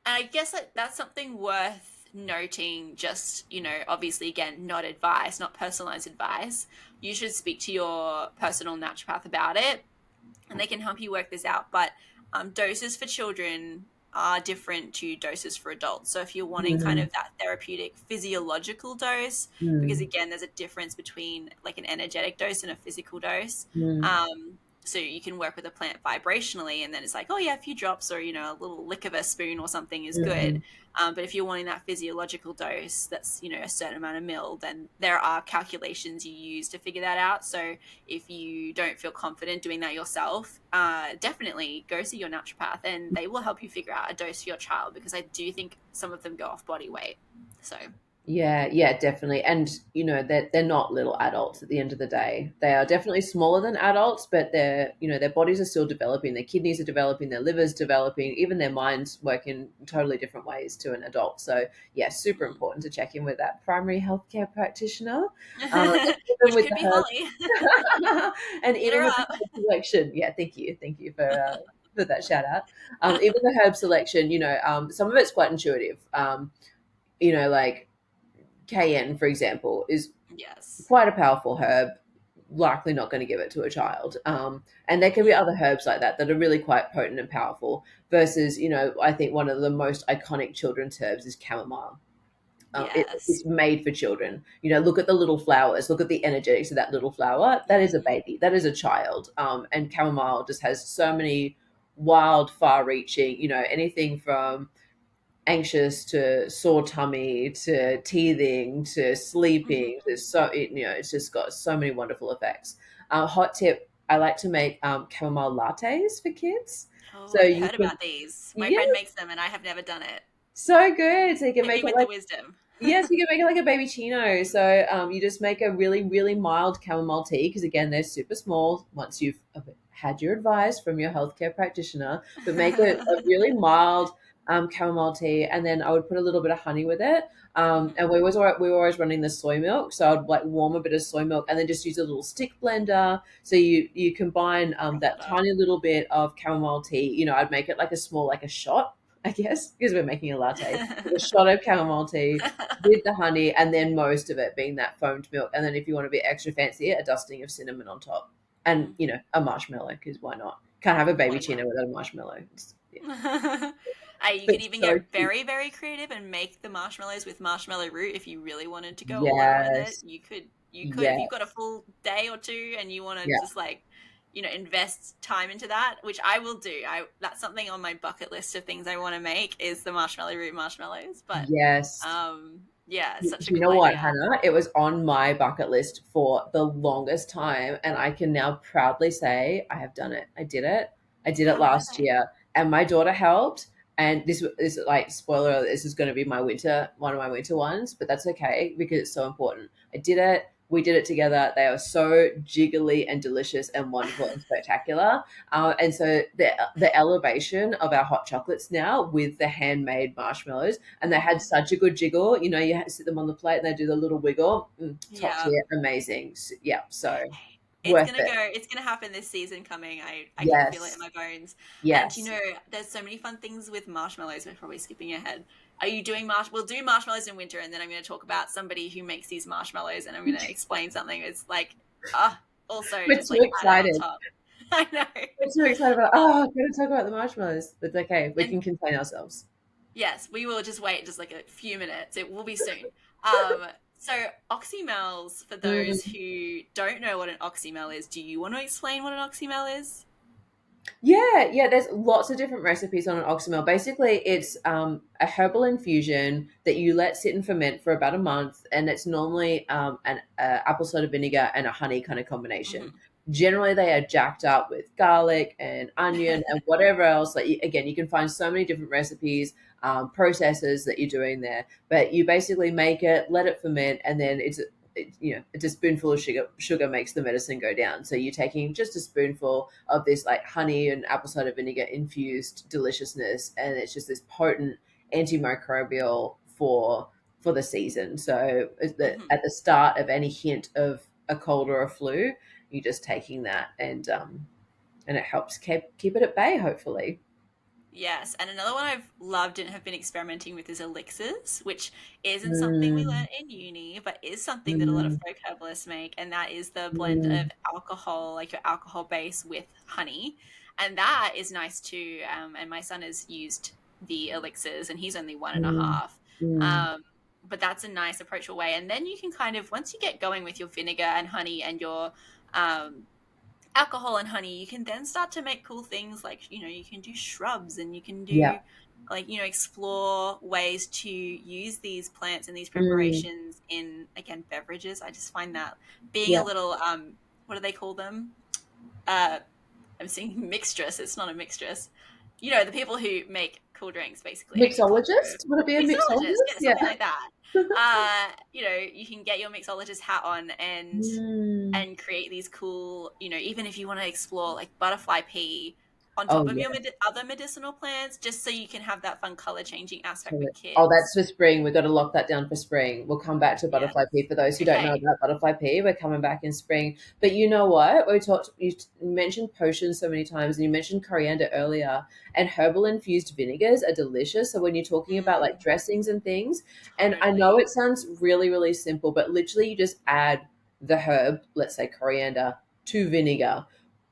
I guess like that's something worth noting, just, obviously again, not advice, not personalized advice. You should speak to your personal naturopath about it and they can help you work this out. But doses for children are different to doses for adults. So if you're wanting kind Mm, of that therapeutic physiological dose, because mm, again, there's a difference between like an energetic dose and a physical dose. mm, So you can work with a plant vibrationally, and then it's like, oh yeah, a few drops or a little lick of a spoon or something is good. mm, But if you're wanting that physiological dose, that's a certain amount of mil, then there are calculations you use to figure that out. So if you don't feel confident doing that yourself, definitely go see your naturopath and they will help you figure out a dose for your child because I do think some of them go off body weight. So, yeah, yeah, definitely. And they're not little adults at the end of the day. They are mm, definitely smaller than adults, but their bodies are still developing, their kidneys are developing, their liver's developing, even their minds work in totally different ways to an adult. So yeah, super important to check in with that primary healthcare practitioner. And even which with could the be Holly. herb and Hit her even with the up. herb selection. Yeah, thank you. Thank you for that shout out. Even the herb selection, some of it's quite intuitive. Like cayenne, for example, is Yes. quite a powerful herb. Likely not going to give it to a child. And there can be Mm, other herbs like that that are really quite potent and powerful. Versus, I think one of the most iconic children's herbs is chamomile. yes. It's made for children. Look at the little flowers. Look at the energetics of that little flower. That is a Mm, baby. That is a child. And chamomile just has so many wild, far-reaching. Anything from anxious to sore tummy to teething to sleeping. mhm. It's just got so many wonderful effects. Hot tip: I like to make chamomile lattes for kids. Oh, So I've you heard can, about these. My yeah, friend makes them and I have never done it. so good. So you can Hit me make it with the like, wisdom. yes, you can make it like a baby chino. So you just make a really, really mild chamomile tea because again, they're super small. Once you've had your advice from your healthcare practitioner, but make it a really mild chamomile tea, and then I would put a little bit of honey with it. And Mhm. we were always running the soy milk, so I'd like warm a bit of soy milk, and then just use a little stick blender. So you combine Froth it that up. tiny little bit of chamomile tea. I'd make it like a small, like a shot, I guess, because we're making a latte, a shot of chamomile tea with the honey, and then most of it being that foamed milk. And then if you want to be extra fancy, a dusting of cinnamon on top, and Mm, a marshmallow because why not? Can't have a baby why chino without a marshmallow. Yeah. not? You But could even so get cute. very, very creative and make the marshmallows with marshmallow root if you really wanted to go all out with it. Yes, You could if you've got a yes, full day or two and you want to yeah, just like, invest time into that, which I will do. I That's something on my bucket list of things I want to make is the marshmallow root marshmallows. But yes. yeah, it's Do such a you cool know what, idea. Hannah? It was on my bucket list for the longest time, and I can now proudly say I have done it. I did it. I did it How were last they? year, and my daughter helped. And this is like spoiler alert, this is going to be one of my winter ones, but that's okay because it's so important. I did it. We did it together. They are so jiggly and delicious and wonderful and spectacular. And so the elevation of our hot chocolates now with the handmade marshmallows, and they had Mhm. such a good jiggle. You had to sit them on the plate and they do the little wiggle. Top Yeah. tier, amazing. Yeah, so It's worth gonna it. go. It's gonna happen this season coming. I can feel it in Yes, my bones. And yes. there's so many fun things with marshmallows. We're probably skipping ahead. Are you doing marsh? We'll do marshmallows in winter, and then I'm gonna talk about somebody who makes these marshmallows, and I'm gonna explain something. It's like, also We're just too like add it on excited. top. I know. We're too excited about. Oh, I'm going to talk about the marshmallows. But okay, we And can contain ourselves. Yes, we will just wait just like a few minutes. It will be soon. Um, so oxymels, for those Mm. who don't know what an oxymel is, do you want to explain what an oxymel is? Yeah, yeah. There's lots of different recipes on an oxymel. Basically, it's a herbal infusion that you let sit and ferment for about a month, and it's normally an apple cider vinegar and a honey kind of combination. Hmm. Generally, they are jacked up with garlic and onion and whatever else. Like again, you can find so many different recipes, processes that you're doing there. But you basically make it, let it ferment, and then it's a spoonful of sugar makes the medicine go down. So you're taking just a spoonful of this like honey and apple cider vinegar infused deliciousness, and it's just this potent antimicrobial for the season. So Hmm. at the start of any hint of a cold or a flu, you're just taking that, and it helps keep it at bay, hopefully. Yes, and another one I've loved and have been experimenting with is elixirs, which isn't something we Mm, learnt in uni, but is something that a lot of mm, folk herbalists make, and that is the blend of mm, alcohol, like your alcohol base with honey, and that is nice too. And my son has used the elixirs, and he's only one and a mm, half. mm. Um, but that's a nice approachable way, and then you can kind of once you get going with your vinegar and honey and your um, alcohol and honey, you can then start to make cool things like, you can do shrubs and you can do Yeah. like, explore ways to use these plants and these Mm, preparations in, again, beverages. I just find that being a yeah. little, what do they call them? Uh, I'm saying mixtress. It's not a mixtress. The people who make cool drinks, basically. I can come up with Mixologist? Would it be a mixologist, mixologist? yeah, Yeah. something like that. You can get your mixologist hat on and Mm. create these cool, even if you want to explore like butterfly pea on Oh top of your yeah. other medicinal plants, just so you can have that fun color changing aspect Totally. with Oh, that's kids. for spring. We've got to lock that down for spring. We'll come back to Yeah. butterfly pea. For those who don't know Okay. about butterfly pea, we're coming back in spring. But you know what? You mentioned potions so many times, and you mentioned coriander earlier, and herbal infused vinegars are delicious. So when you're talking about like Mm, dressings and things, and I know totally. it sounds really, really simple, but literally you just add the herb, let's say coriander, to vinegar.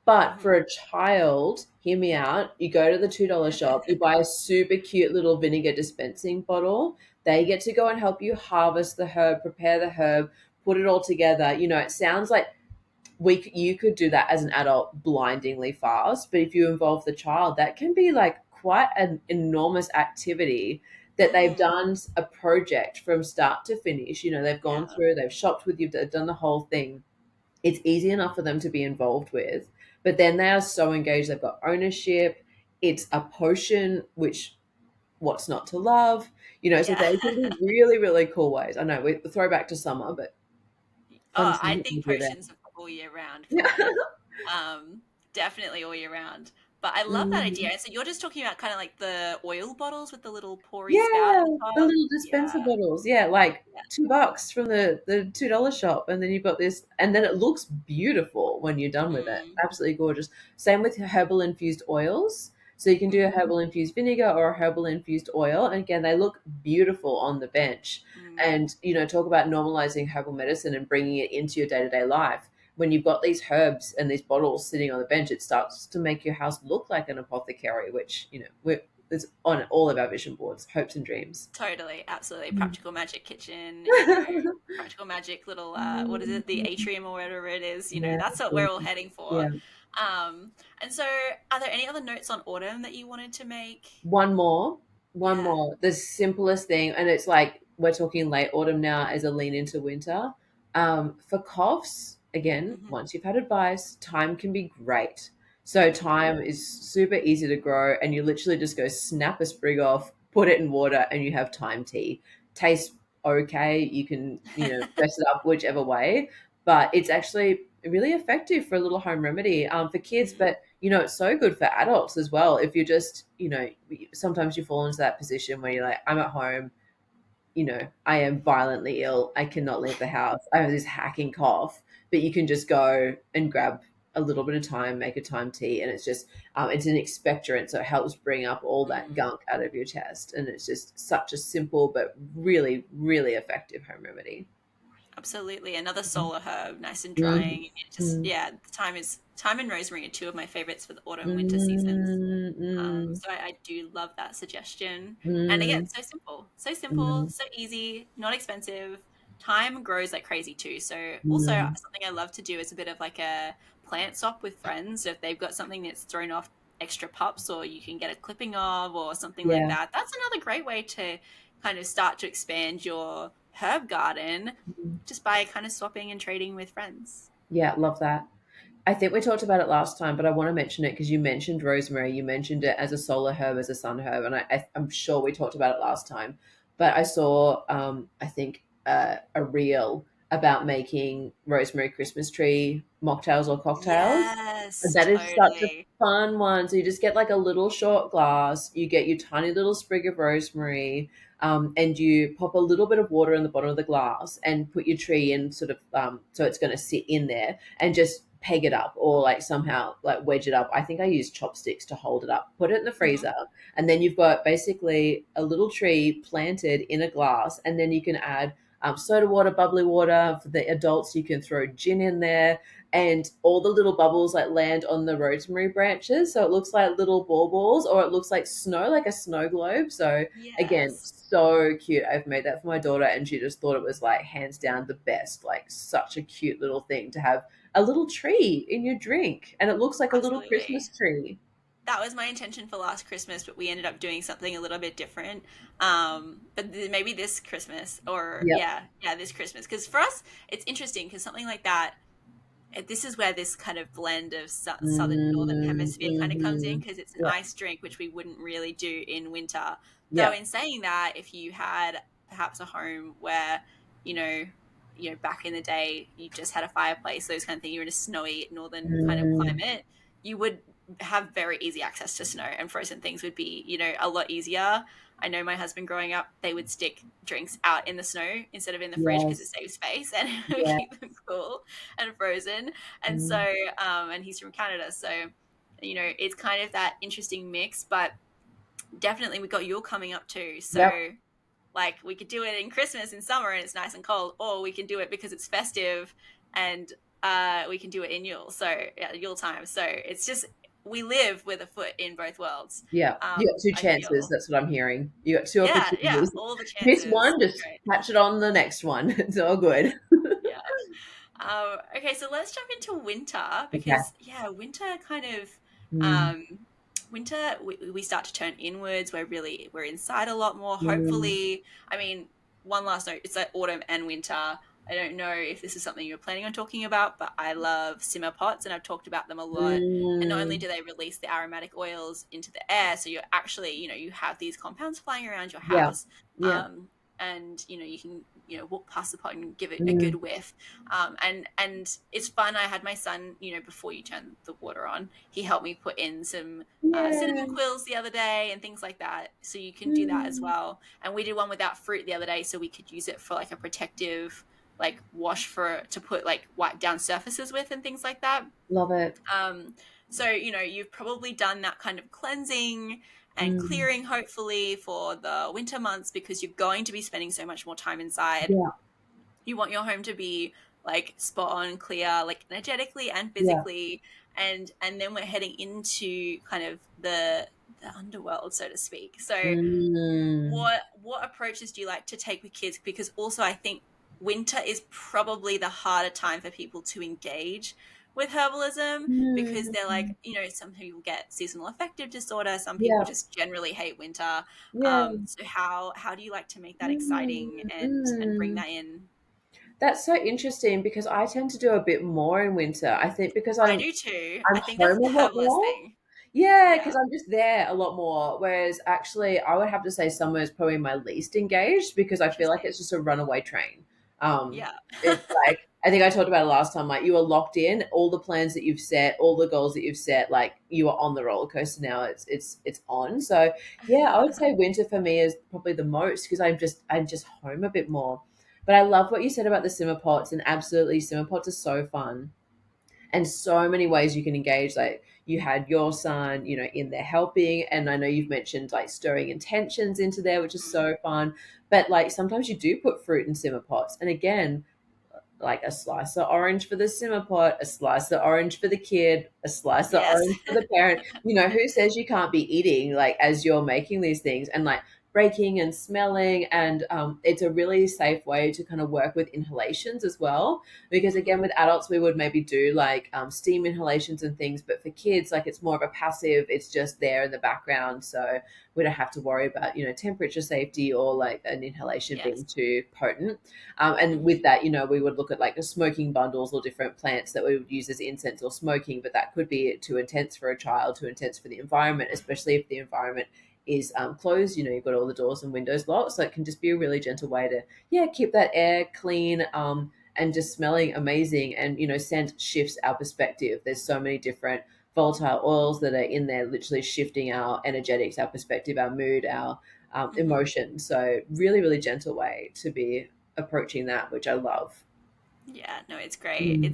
But for Hmm. a child, hear me out. You go to the $2 shop, you buy a super cute little vinegar dispensing bottle. They get to go and help you harvest the herb, prepare the herb, put it all together. It sounds like you could do that as an adult blindingly fast, but if you involve the child, that can be like quite an enormous activity that they've Mm, done a project from start to finish. They've gone yeah. through, they've shopped with you, they've done the whole thing. It's easy enough for them to be involved with, but then they are so engaged, they've got ownership. It's a potion, which what's not to love, so Yeah. they can be really, really cool ways. I know we throw back to summer, but fun Oh, stuff I we think do there. potions are all year round for Yeah. me. Um, Definitely all year round. But I love that idea. Mm. And so you're just talking about kind of like the oil bottles with the little pory spout Yeah, at the the top. little dispenser Yeah. bottles. Yeah, like Yeah. $2 from the $2 shop, and then you've got this, and then it looks beautiful when you're done with it. Mm, Absolutely gorgeous. Same with herbal infused oils. So you can do a mm, herbal infused vinegar or a herbal infused oil, and again, they look beautiful on the bench. mm, And talk about normalizing herbal medicine and bringing it into your day to day life. When you've got these herbs and these bottles sitting on the bench, it starts to make your house look like an apothecary, which it's on all of our vision boards, hopes and dreams. totally. Absolutely. Mm. Practical magic kitchen, practical magic little, what is it? The Mm. atrium or whatever it is. Yeah, That's what we're all gorgeous. heading for. Yeah. And so are there any other notes on autumn that you wanted to make? One more, one Yeah. more. The simplest thing, and it's like we're talking late autumn now as a lean into winter. For coughs, again, Hmm. once you've had advice, thyme can be great. So Mm, thyme is super easy to grow, and you literally just go snap a sprig off, put it in water, and you have thyme tea. Tastes okay. You can dress it up whichever way, but it's actually really effective for a little home remedy for kids. mm, But it's so good for adults as well. If you're just, sometimes you fall into that position where you're like, I'm at home, I am violently ill. I cannot leave the house. I have this hacking cough, but you can just go and grab a little bit of thyme, make a thyme tea, and it's an expectorant, so it helps bring up all that mm. gunk out of your chest, and it's just such a simple but really, really effective home remedy. Absolutely. Another Mm, solar herb, nice and mm, drying. It just, mm, yeah, thyme and rosemary are two of my favorites for the autumn and winter seasons. mm, mm, So I do love that suggestion. And again, mm, so simple, mm, so easy, not expensive. Thyme grows like crazy too. So also mm. something I love to do is a bit of like a plant swap with friends. So if they've got something that's thrown off extra pups or you can get a clipping of or something like Yeah. that, that's another great way to kind of start to expand your herb garden Mm. just by kind of swapping and trading with friends. Yeah, love that. I think we talked about it last time, but I want to mention it because you mentioned rosemary. You mentioned it as a solar herb, as a sun herb, and I'm sure we talked about it last time. But I saw, I think, a reel about making rosemary Christmas tree mocktails or cocktails. Yes, That is such a totally. fun one. So you just get like a little short glass, you get your tiny little sprig of rosemary, and you pop a little bit of water in the bottom of the glass and put your tree in sort of, so it's going to sit in there and just peg it up or like somehow like wedge it up. I think I use chopsticks to hold it up, put it in the Hmm. freezer, and then you've got basically a little tree planted in a glass, and then you can add soda water, bubbly water. For the adults, you can throw gin in there, and all the little bubbles like land on the rosemary branches, so it looks like little baubles, or it looks like snow, like a snow globe. So again, Yes, so cute. I've made that for my daughter, and she just thought it was like hands down the best. Like such a cute little thing to have a little tree in your drink, and it looks like a little absolutely. Christmas tree. That was my intention for last Christmas, but we ended up doing something a little bit different. But maybe this Christmas, or Yep. yeah, this Christmas. Because for us, it's interesting because something like that, this is where this kind of blend of southern northern Mm, hemisphere kind of comes in hmm. because it's an Yep. ice drink which we wouldn't really do in winter. Though Yep. in saying that, if you had perhaps a home where you know back in the day you just had a fireplace, those kind of thing, you're in a snowy northern kind of Mm, climate, you would have very easy access to snow, and frozen things would be a lot easier. I know my husband growing up, they would stick drinks out in the snow instead of in the fridge because it yes. saves space and it would Yeah. keep them cool and frozen. And so, Mm, and he's from Canada, so it's kind of that interesting mix. But definitely, we got Yule coming up too, yep. so like we could do it in Christmas in summer and it's nice and cold, or we can do it because it's festive and we can do it in Yule. So yeah, Yule time. So it's just we live with a foot in both worlds. Yeah. You got two I chances. feel. That's what I'm hearing. You got two Yeah, opportunities. all the Miss chances. one, just Great. catch it on the next one. It's all good. Yeah. Okay, so let's jump into winter Okay. because yeah, winter kind of Mm, um, winter we start to turn inwards. We're inside a lot more. mm, Hopefully, I mean, one last note: it's like autumn and winter. I don't know if this is something you're planning on talking about, but I love simmer pots, and I've talked about them a lot. And not only mm, do they release the aromatic oils into the air, so you're actually, you have these compounds flying around your yeah. house, Yeah. um, and you can walk past the pot and give it a good Mm, whiff, and it's fun. I had my son, before you turn the water on, he helped me put in some cinnamon yeah. quills the other day and things like that. So you can do that as Mm, well. And we did one without fruit the other day, so we could use it for like a protective, like wash for to put like wipe down surfaces with and things like that. love it. Um, so you've probably done that kind of cleansing and Mm, clearing, hopefully, for the winter months because you're going to be spending so much more time inside. yeah. You want your home to be like spot on clear, like energetically and Yeah. physically, and then we're heading into kind of the underworld, so to speak. So Mm, what approaches do you like to take with kids? Because also I think winter is probably the harder time for people to engage with herbalism because they're like, mm, some people get seasonal affective disorder, some people yeah. just generally hate winter. Yeah. So how do you like to make that exciting Mm, and bring mm. that in? That's so interesting because I tend to do a bit more in winter. I think because I do too. I'm I think that's home the a lot herbalist more. thing. Yeah, Yeah, because I'm just there a lot more. Whereas actually, I would have to say summer is probably my least engaged because I feel like interesting. it's just a runaway train. Um, Yeah. it's like I think I talked about it last time. Like you are locked in, all the plans that you've set, all the goals that you've set. Like you are on the roller coaster now. It's on. So yeah, I would say winter for me is probably the most because I'm just home a bit more. But I love what you said about the simmer pots, and absolutely, simmer pots are so fun and so many ways you can engage. Like you had your son, in there helping, and I know you've mentioned like stirring intentions into there, which is Mhm. so fun. But like sometimes you do put fruit in simmer pots, and again, like a slice of orange for the simmer pot, a slice of orange for the kid, a slice of Yes. orange for the parent. Who says you can't be eating like as you're making these things, and like breaking and smelling, and it's a really safe way to kind of work with inhalations as well, because again Mhm. with adults we would maybe do like steam inhalations and things, but for kids like it's more of a passive, it's just there in the background, so we don't have to worry about temperature safety or like an inhalation being Yes. too potent. And with Mhm. that, we would look at like the smoking bundles or different plants that we would use as incense or smoking, but that could be too intense for a child, too intense for the environment, especially if the environment is closed. You've got all the doors and windows locked, so it can just be a really gentle way to keep that air clean, and just smelling amazing. And scent shifts our perspective. There's so many different volatile oils that are in there, literally shifting our energetics, our perspective, our mood, our Mhm. emotion. So really, really gentle way to be approaching that, which I love. Yeah, no, it's great. Mm.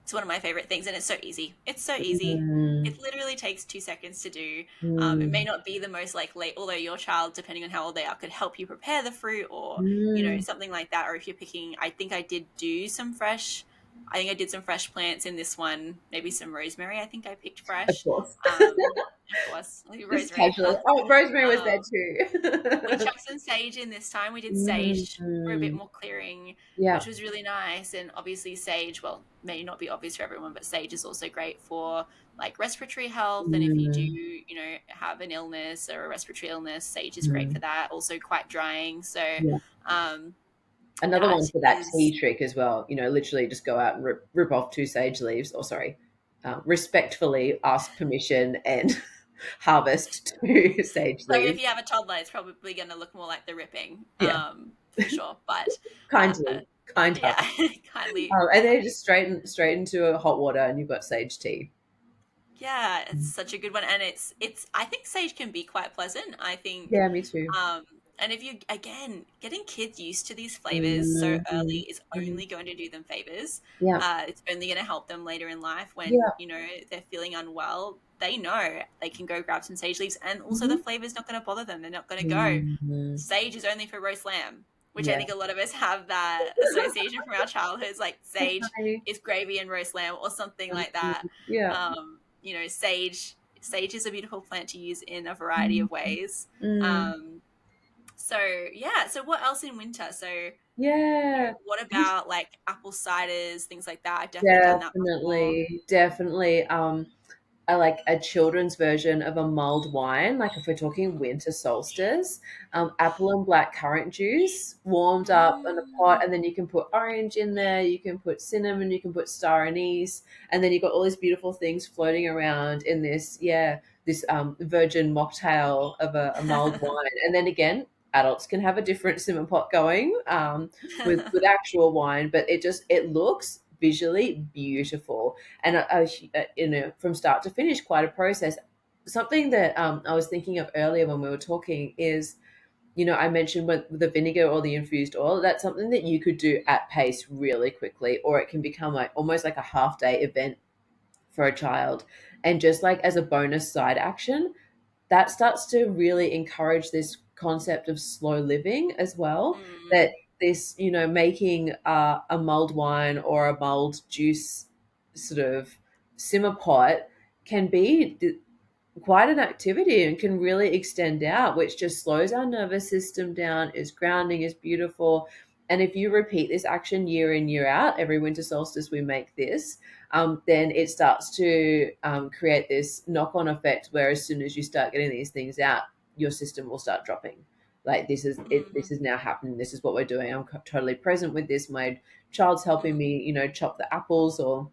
It's one of my favorite things, and it's so easy. It's so easy. Mm. It literally takes 2 seconds to do. It may Mm. not be the most like late, although your child, depending on how old they are, could help you prepare the fruit, or Mm. something like that. Or if you're picking, I think I did do some fresh. I think I did some fresh plants in this one. Maybe some rosemary. I think I picked Of fresh. course. Of course, Just rosemary. casually. Oh, Rosemary was there um, we too. chucked some sage in this time. We did sage for a bit Mm. more clearing, which Yeah. was really nice. And obviously, sage, well, may not be obvious for everyone, but sage is also great for like respiratory health. And if you do, Mm. have an illness or a respiratory illness, sage is great for Mm. that. Also, quite drying. So, Yeah. um, Another that one for that is tea trick as well. Literally just go out and rip off two sage leaves, or sorry, respectfully ask permission and harvest two sage so. If leaves. you have a toddler, it's probably going to look more like the ripping, Yeah, for sure. But kindly, kind yeah, heart. kindly, And then you kindly. just straight into a hot water, and you've got sage tea. Yeah, it's such a good one, and it's. I think sage can be quite pleasant. I think, Yeah, me too. um, and if you again getting kids used to these flavors so Mhm. early is Mhm. only going to do them favors. Yeah, It's only going to help them later in life when yeah. they're feeling unwell. They know they can go grab some sage leaves, and also the Mhm. flavor's not going to bother them. They're not going to go. Mhm. Sage is only for roast lamb, which I Yeah. think a lot of us have that association from our childhoods. Like sage Hi. is gravy and roast lamb, or something like that. Yeah. Sage is a beautiful plant to use in a variety Mm. of ways. Mm. Um, so yeah. So what else in winter? So Yeah. what about like apple ciders, things like that? I've definitely done that before. Definitely, definitely. I like a children's version of a mulled wine, like if we're talking winter solstice, apple and black currant juice warmed up in a pot, Mm. and then you can put orange in there, you can put cinnamon, you can put star anise, and then you've got all these beautiful things floating around in this, this virgin mocktail of a mulled wine. And then again, adults can have a different simmer pot going, with actual wine, but it looks visually beautiful, and from start to finish, quite a process. Something that I was thinking of earlier when we were talking is, I mentioned with the vinegar or the infused oil, that's something that you could do at pace really quickly, or it can become like almost like a half day event for a child. And just like as a bonus side action, that starts to really encourage this concept of slow living as well. That Mm. this, making a mulled wine or a mulled juice sort of simmer pot can be quite an activity and can really extend out, which just slows our nervous system down, is grounding, is beautiful. And if you repeat this action year in, year out, every winter solstice we make this, then it starts to create this knock on effect where as soon as you start getting these things out, your system will start dropping. Like this is it. This Mm. is now happening. This is what we're doing. I'm totally present with this. My child's helping Mm. me, chop the apples or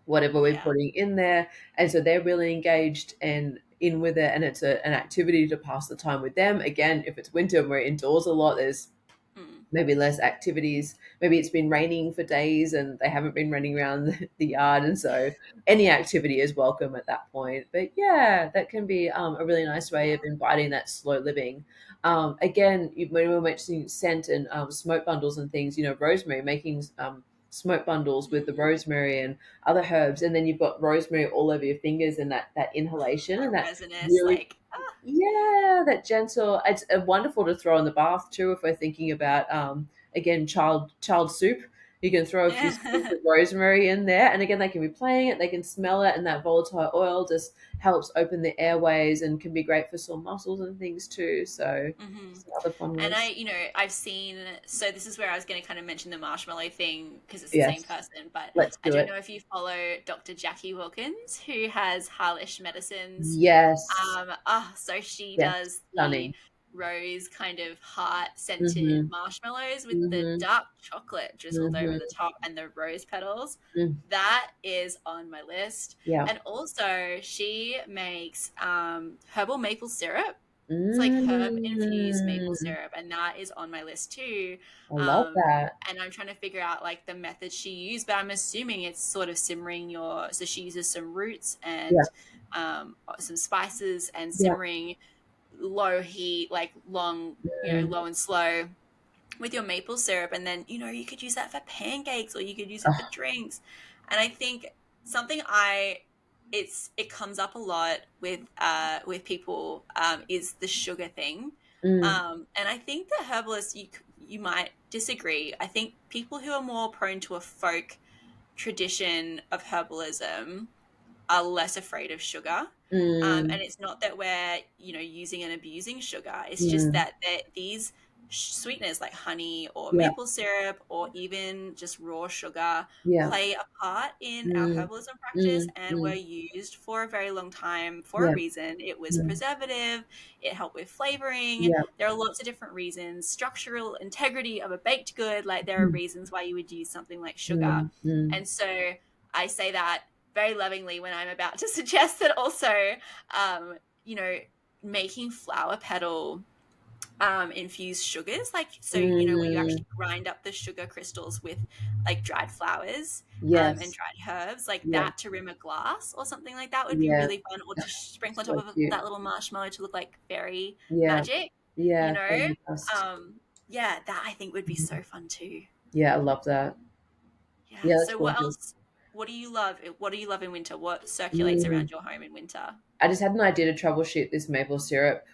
whatever we're Yeah. putting in there, and so they're really engaged and in with it, and it's an activity to pass the time with them. Again, if it's winter and we're indoors a lot, there's Mm. maybe less activities. Maybe it's been raining for days and they haven't been running around the yard, and so any activity is welcome at that point. But yeah, that can be a really nice way of Yeah. inviting that slow living. Again, when we were mentioning scent and smoke bundles and things, rosemary, making smoke bundles with the Mm. rosemary and other herbs, and then you've got rosemary all over your fingers, and that inhalation, and That that resinous, really, like yeah, that gentle. It's wonderful to throw in the bath too if we're thinking about again child soup. You can throw a few sprigs Yeah. of rosemary in there, and again, they can be playing it, they can smell it, and that volatile oil just helps open the airways and can be great for sore muscles and things too. So, Hmm. some other fun And I, ways. I've seen, so this is where I was going to kind of mention the marshmallow thing because it's the same Yes, person, but let's I do don't it. know if you follow Dr. Jackie Wilkins, who has Harlish Medicines. Yes, So she yes, does the stunning. rose kind of heart scented Mm-hmm. marshmallows with the Mm-hmm. dark chocolate drizzled over Mm-hmm. the top and the rose petals. Mm. That is on my list. Yeah. And also, she makes herbal maple syrup. It's like herb infused maple Mm. syrup, and that is on my list too. I love Um, that. and I'm trying to figure out like the method she used, but I'm assuming it's sort of simmering your. So she uses some roots Yeah. and some spices and Yeah. simmering low heat, like long, Mm. low and slow with your maple syrup, and then you could use that for pancakes or you could use it for Oh, drinks. And I think something I it comes up a lot with people is the sugar thing. mm, And I think the herbalists, you might disagree. I think people who are more prone to a folk tradition of herbalism are less afraid of sugar. And mm, it's not that we're, using and abusing sugar. It's just mm. that these sweeteners like honey or Yeah. maple syrup or even just raw sugar Yeah. play a part in our Mm, herbalism practice mm, and were mm. used for a very long time for a Yeah. reason. It was Mm. preservative, it helped with flavoring. Yeah. There are lots of different reasons. Structural integrity of a baked good, like there are Mm, reasons why you would use something like sugar. mm, mm, And so I say that very lovingly when I'm about to suggest that also, um, you know, making flower petal infused sugars, like so where you mm. actually grind up the sugar crystals with like dried flowers and Yes. dried herbs, like Yeah. that to rim a glass or something like that would be Yeah. really fun, or to sprinkle on top So of cute. that little marshmallow to look like fairy Yeah. magic, you Yeah. know. Fairy dust. Yeah, that I think would be so fun too. Yeah. I love that. Yeah, Yeah. That's so what gorgeous. else, what do you love in winter? What circulates Mm. around your home in winter? I just had an idea to troubleshoot this maple syrup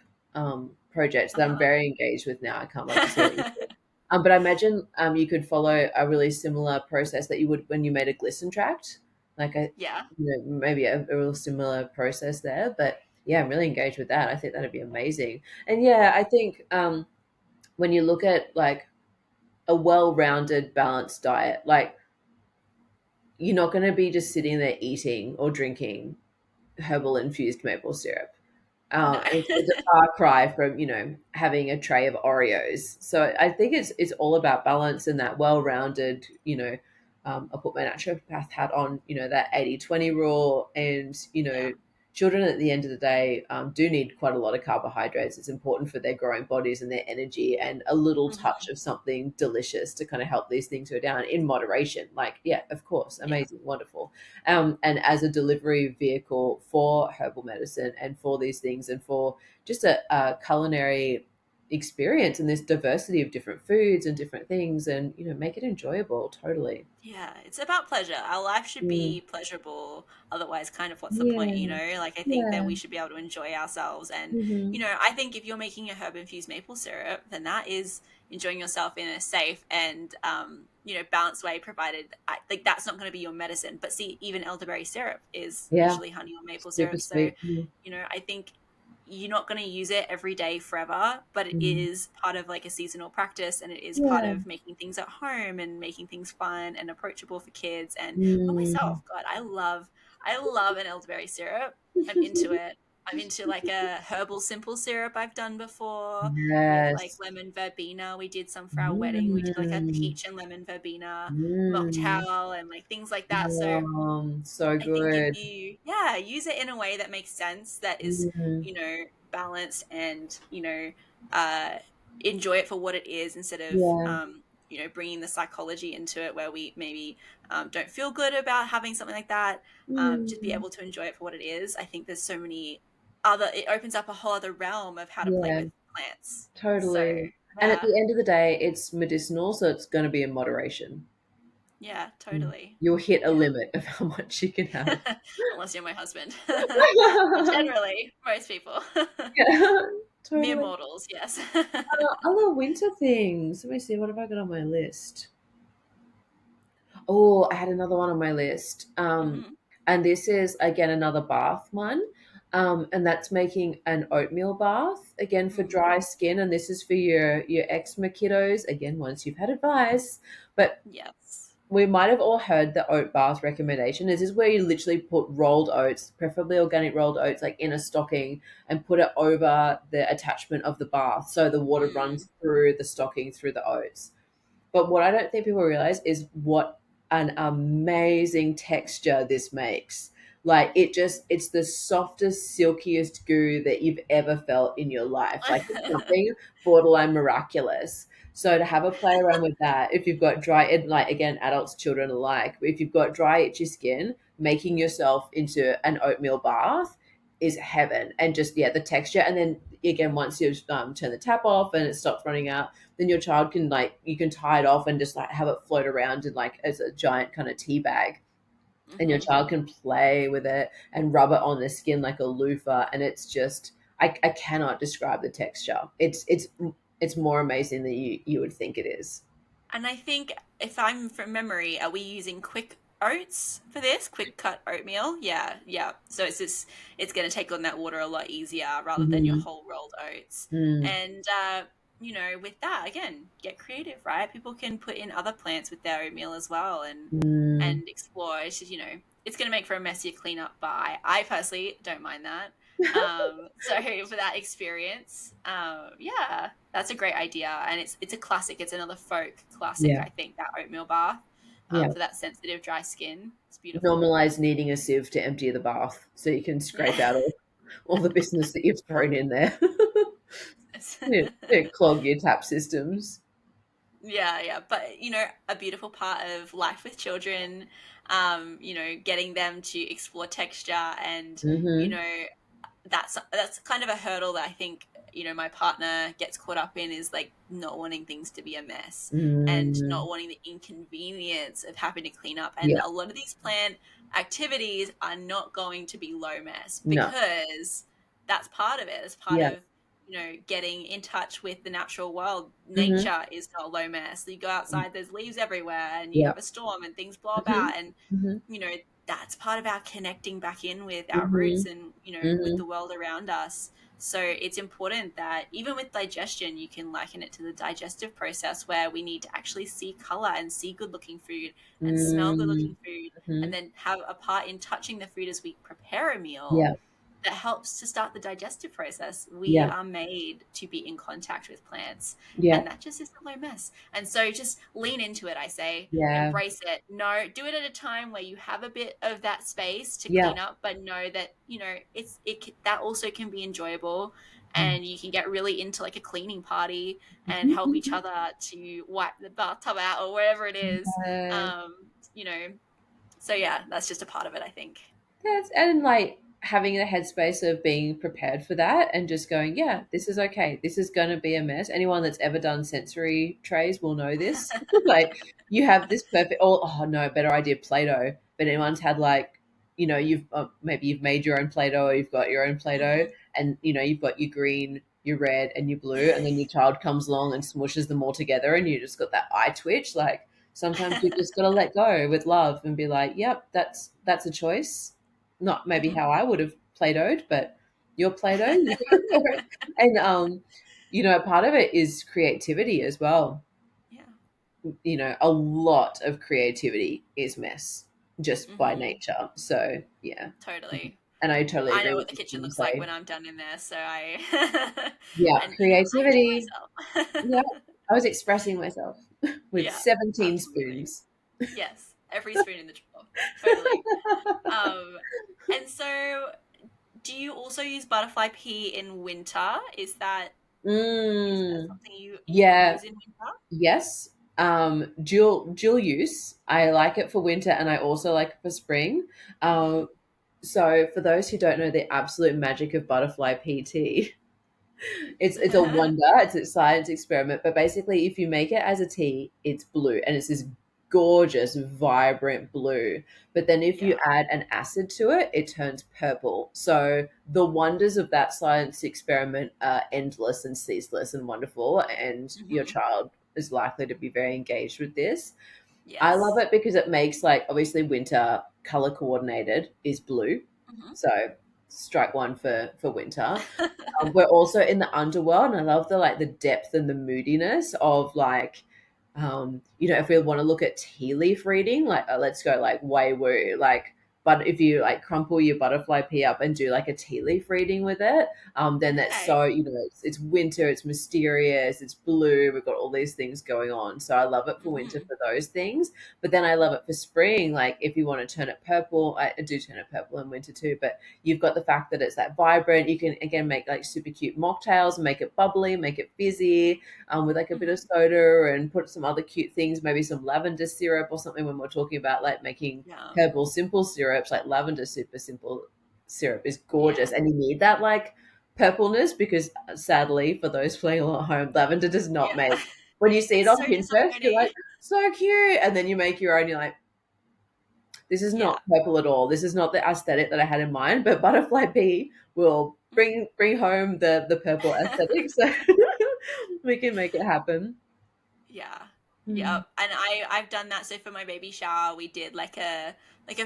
project that I'm Uh-huh. very engaged with now. I can't wait to see what you do. But I imagine you could follow a really similar process that you would when you made a glisten tract, like Yeah. maybe a real similar process there. But yeah, I'm really engaged with that. I think that'd be amazing. And yeah, I think when you look at like a well-rounded, balanced diet, like you're not going to be just sitting there eating or drinking herbal infused maple syrup. No. It's a far cry from having a tray of Oreos. So I think it's all about balance and that well-rounded. I put my naturopath hat on. That 80-20 rule, and Yeah. children at the end of the day do need quite a lot of carbohydrates. It's important for their growing bodies and their energy, and a little touch Hmm. of something delicious to kind of help these things go down in moderation. Like, yeah, of course, Yeah. amazing, wonderful. And as a delivery vehicle for herbal medicine and for these things and for just a culinary experience and this diversity of different foods and different things, and make it enjoyable. Totally. Yeah, it's about pleasure. Our life should Mm. be pleasurable. Otherwise, kind of what's the point, you Yeah. know? Like, I think that Yeah. we should be able to enjoy ourselves. And, Hmm. I think if you're making a herb infused maple syrup, then that is enjoying yourself in a safe and, balanced way, provided, like, that's not going to be your medicine. But see, even elderberry syrup is Yeah. usually honey or maple Super syrup. So, sweet. Mm. I think you're not going to use it every day forever, but it Mm. is part of like a seasonal practice, and it is part Yeah. of making things at home and making things fun and approachable for kids and for Mm. myself. God, I love an elderberry syrup. I'm into it. I'm into like a herbal simple syrup I've done before with like Yes. lemon verbena. We did some for our wedding. We did like a Mm. peach and lemon verbena Mm. mocktail and like things like that. So So I think if good. you, yeah, use it in a way that makes sense, that is, Mm. balanced and, uh, enjoy it for what it is instead of, Yeah. bringing the psychology into it where we maybe don't feel good about having something like that. Just be Mm. able to enjoy it for what it is. I think there's so many it opens up a whole other realm of how to play Yeah. with plants. So, Totally. And at yeah, the end of the day, it's medicinal, so it's going to be in moderation. yeah, Mm. totally. You'll hit a Yeah. limit of how much you can have. Unless you're my husband. Generally, most people. Yeah, Mere totally. mortals, yes. Other winter things. Let me see. What have I got on my list? Oh, I had another one on my list. Hmm. And this is again another bath one. And that's making an oatmeal bath again for Mm, dry skin. And this is for your eczema kiddos. Again, once you've had advice. But yes. we might have all heard the oat bath recommendation. This is where you literally put rolled oats, preferably organic rolled oats, like in a stocking and put it over the attachment of the bath. So the water Mm. runs through the stocking through the oats. But what I don't think people realize is what an amazing texture this makes. Like it's the softest, silkiest goo that you've ever felt in your life. Like it's something borderline miraculous. So to have a play around with that, if you've got dry, and like again, adults, children alike, if you've got dry, itchy skin, making yourself into an oatmeal bath is heaven. And just yeah, the texture, and then again, once you've turn the tap off and it stops running out, then your child can like you can tie it off and just like have it float around in like as a giant kind of tea bag, and your Hmm. child can play with it and rub it on the skin like a loofah, and it's just I cannot describe the texture. It's more amazing than you would think it is. And I think, if I'm from memory, are we using quick oats for this? Quick cut oatmeal? Yeah, yeah. So it's going to take on that water a lot easier rather than your Mm-hmm. whole rolled oats. Mm, And, with that, again, get creative, right? People can put in other plants with their oatmeal as well mm. and explore. It's just, it's going to make for a messier cleanup, but I personally don't mind that. So for that experience, yeah, that's a great idea, and it's a classic. It's another folk classic, Yeah, I think, that oatmeal bath, yeah. for that sensitive dry skin. It's beautiful. Normalize needing a sieve to empty the bath so you can Yeah. scrape out all the business that you've thrown in there. Yeah, clog your tap systems. Yeah, yeah. But, a beautiful part of life with children, getting them to explore texture and, you Mm-hmm. know, that's kind of a hurdle that I think my partner gets caught up in, is like not wanting things to be a mess and not Mm, wanting the inconvenience of having to clean up. And yeah. a lot of these plant activities are not going to be low mess, No. because that's part of it. It's part Yeah. of getting in touch with the natural world. Mhm. Nature is not low mess. You go outside, there's leaves everywhere, and you Yeah. have a storm and things blow Mhm. about, and Mhm. you know that's part of our connecting back in with our roots Mhm. and with Mhm. the world around us. So it's important that even with digestion, you can liken it to the digestive process, where we need to actually see color and see good looking food and smell good Mm. looking food, and Mhm. then have a part in touching the food as we prepare a meal Yeah. that helps to start the digestive process. We Yeah. are made to be in contact with plants, Yeah. and that just is a low mess. And so just lean into it, I say. Yeah. Embrace it. No, do it at a time where you have a bit of that space to Yeah. clean up, but know that, that also can be enjoyable, Mm. and you can get really into like a cleaning party and help each other to wipe the bathtub out or wherever it is. Yeah. Um, you know, so yeah, that's just a part of it, I think. Yes, and like having the headspace of being prepared for that and just going, yeah, this is okay. This is going to be a mess. Anyone that's ever done sensory trays will know this. Like you have this perfect, oh no, better idea, Play-Doh. But anyone's had like, you've maybe you've made your own Play-Doh or you've got your own Play-Doh Hmm. and, you've got your green, your red and your blue. And then your child comes along and smushes them all together and you just got that eye twitch. Like sometimes you just got to let go with love and be like, yep, that's a choice, not maybe Hmm. how I would have Play-Doh'd, but your Play-Doh, you go for it. And part of it is creativity as well. Yeah. A lot of creativity is mess just by Hmm. nature. So yeah, Totally. and I totally I agree know with what the you kitchen when you looks like say, when I'm done in there, so I yeah, and I creativity. enjoy Yeah, myself. I was expressing myself with Yeah, 17 absolutely. spoons. Yes, every spoon in the drawer. Totally. Um, and so do you also use butterfly pea in winter? Is that Mm, something you yeah, use in winter? yes. Dual use. I like it for winter and I also like it for spring. Hmm. Um, so for those who don't know the absolute magic of butterfly PT, it's a wonder. It's a science experiment. But basically, if you make it as a tea, it's blue, and it's this gorgeous, vibrant blue. But then if you Yeah. add an acid to it, it turns purple. So the wonders of that science experiment are endless and ceaseless and wonderful. And your Hmm. child is likely to be very engaged with this. I love Yes. it because it makes, like, obviously winter color coordinated is blue. Hmm. So strike one for winter. We're also in the underworld, and I love the, like, the depth and the moodiness of, like, if we want to look at tea leaf reading, like, let's go like way woo, like, but if you like crumple your butterfly pea up and do like a tea leaf reading with it, then that's Okay. so, it's winter, it's mysterious, it's blue, we've got all these things going on. So I love it for winter Hmm. for those things. But then I love it for spring, like if you want to turn it purple, I do turn it purple in winter too, but you've got the fact that it's that vibrant. You can again make like super cute mocktails and make it bubbly, make it fizzy, with like a bit of Hmm. soda and put some other cute things, maybe some lavender syrup or something when we're talking about like making Yum. herbal simple syrups, like lavender super simple syrup is gorgeous. Yeah. And you need that like purpleness because sadly, for those playing along at home, lavender does not Yeah. make, when you see it It's on so Pinterest, you're disappointing. like, so cute. And then you make your own, you're like, this is Yeah. not purple at all. This is not the aesthetic that I had in mind, but butterfly pea will bring home the purple aesthetic. So we can make it happen. Yeah. Mm. Yep. And I've done that. So for my baby shower, we did like a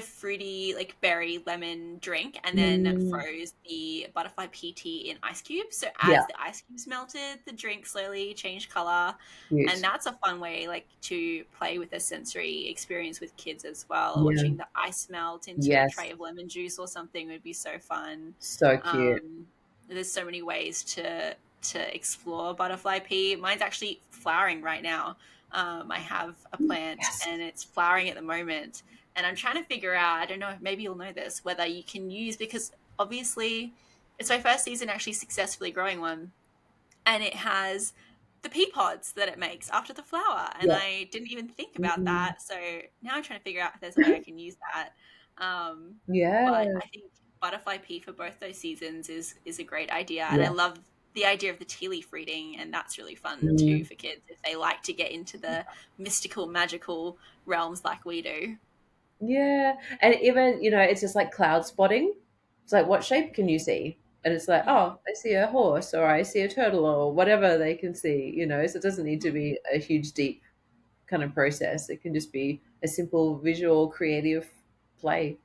fruity like berry lemon drink and then Mm. froze the butterfly PT in ice cubes. So Yeah, as the ice cubes melted, the drink slowly changed color. And cute. that's a fun way like to play with a sensory experience with kids as well. Yeah. Watching the ice melt into a Yes. tray of lemon juice or something would be so fun. So cute. Um, there's so many ways to explore butterfly pea. Mine's actually flowering right now. I have a plant Yes. and it's flowering at the moment, and I'm trying to figure out. I don't know. Maybe you'll know this. Whether you can use, because obviously it's my first season actually successfully growing one, and it has the pea pods that it makes after the flower, and Yeah. I didn't even think about Mm. that. So now I'm trying to figure out if there's a way I can use that. Um, but Yeah. I think butterfly pea for both those seasons is a great idea, and I Yeah. love the idea of the tea leaf reading, and that's really fun too Mm. for kids if they like to get into the mystical, magical realms like we do. Yeah. And even, it's just like cloud spotting. It's like, what shape can you see? And it's like, Hmm. oh, I see a horse or I see a turtle or whatever they can see, so it doesn't need to Hmm. be a huge, deep kind of process. It can just be a simple visual, creative play.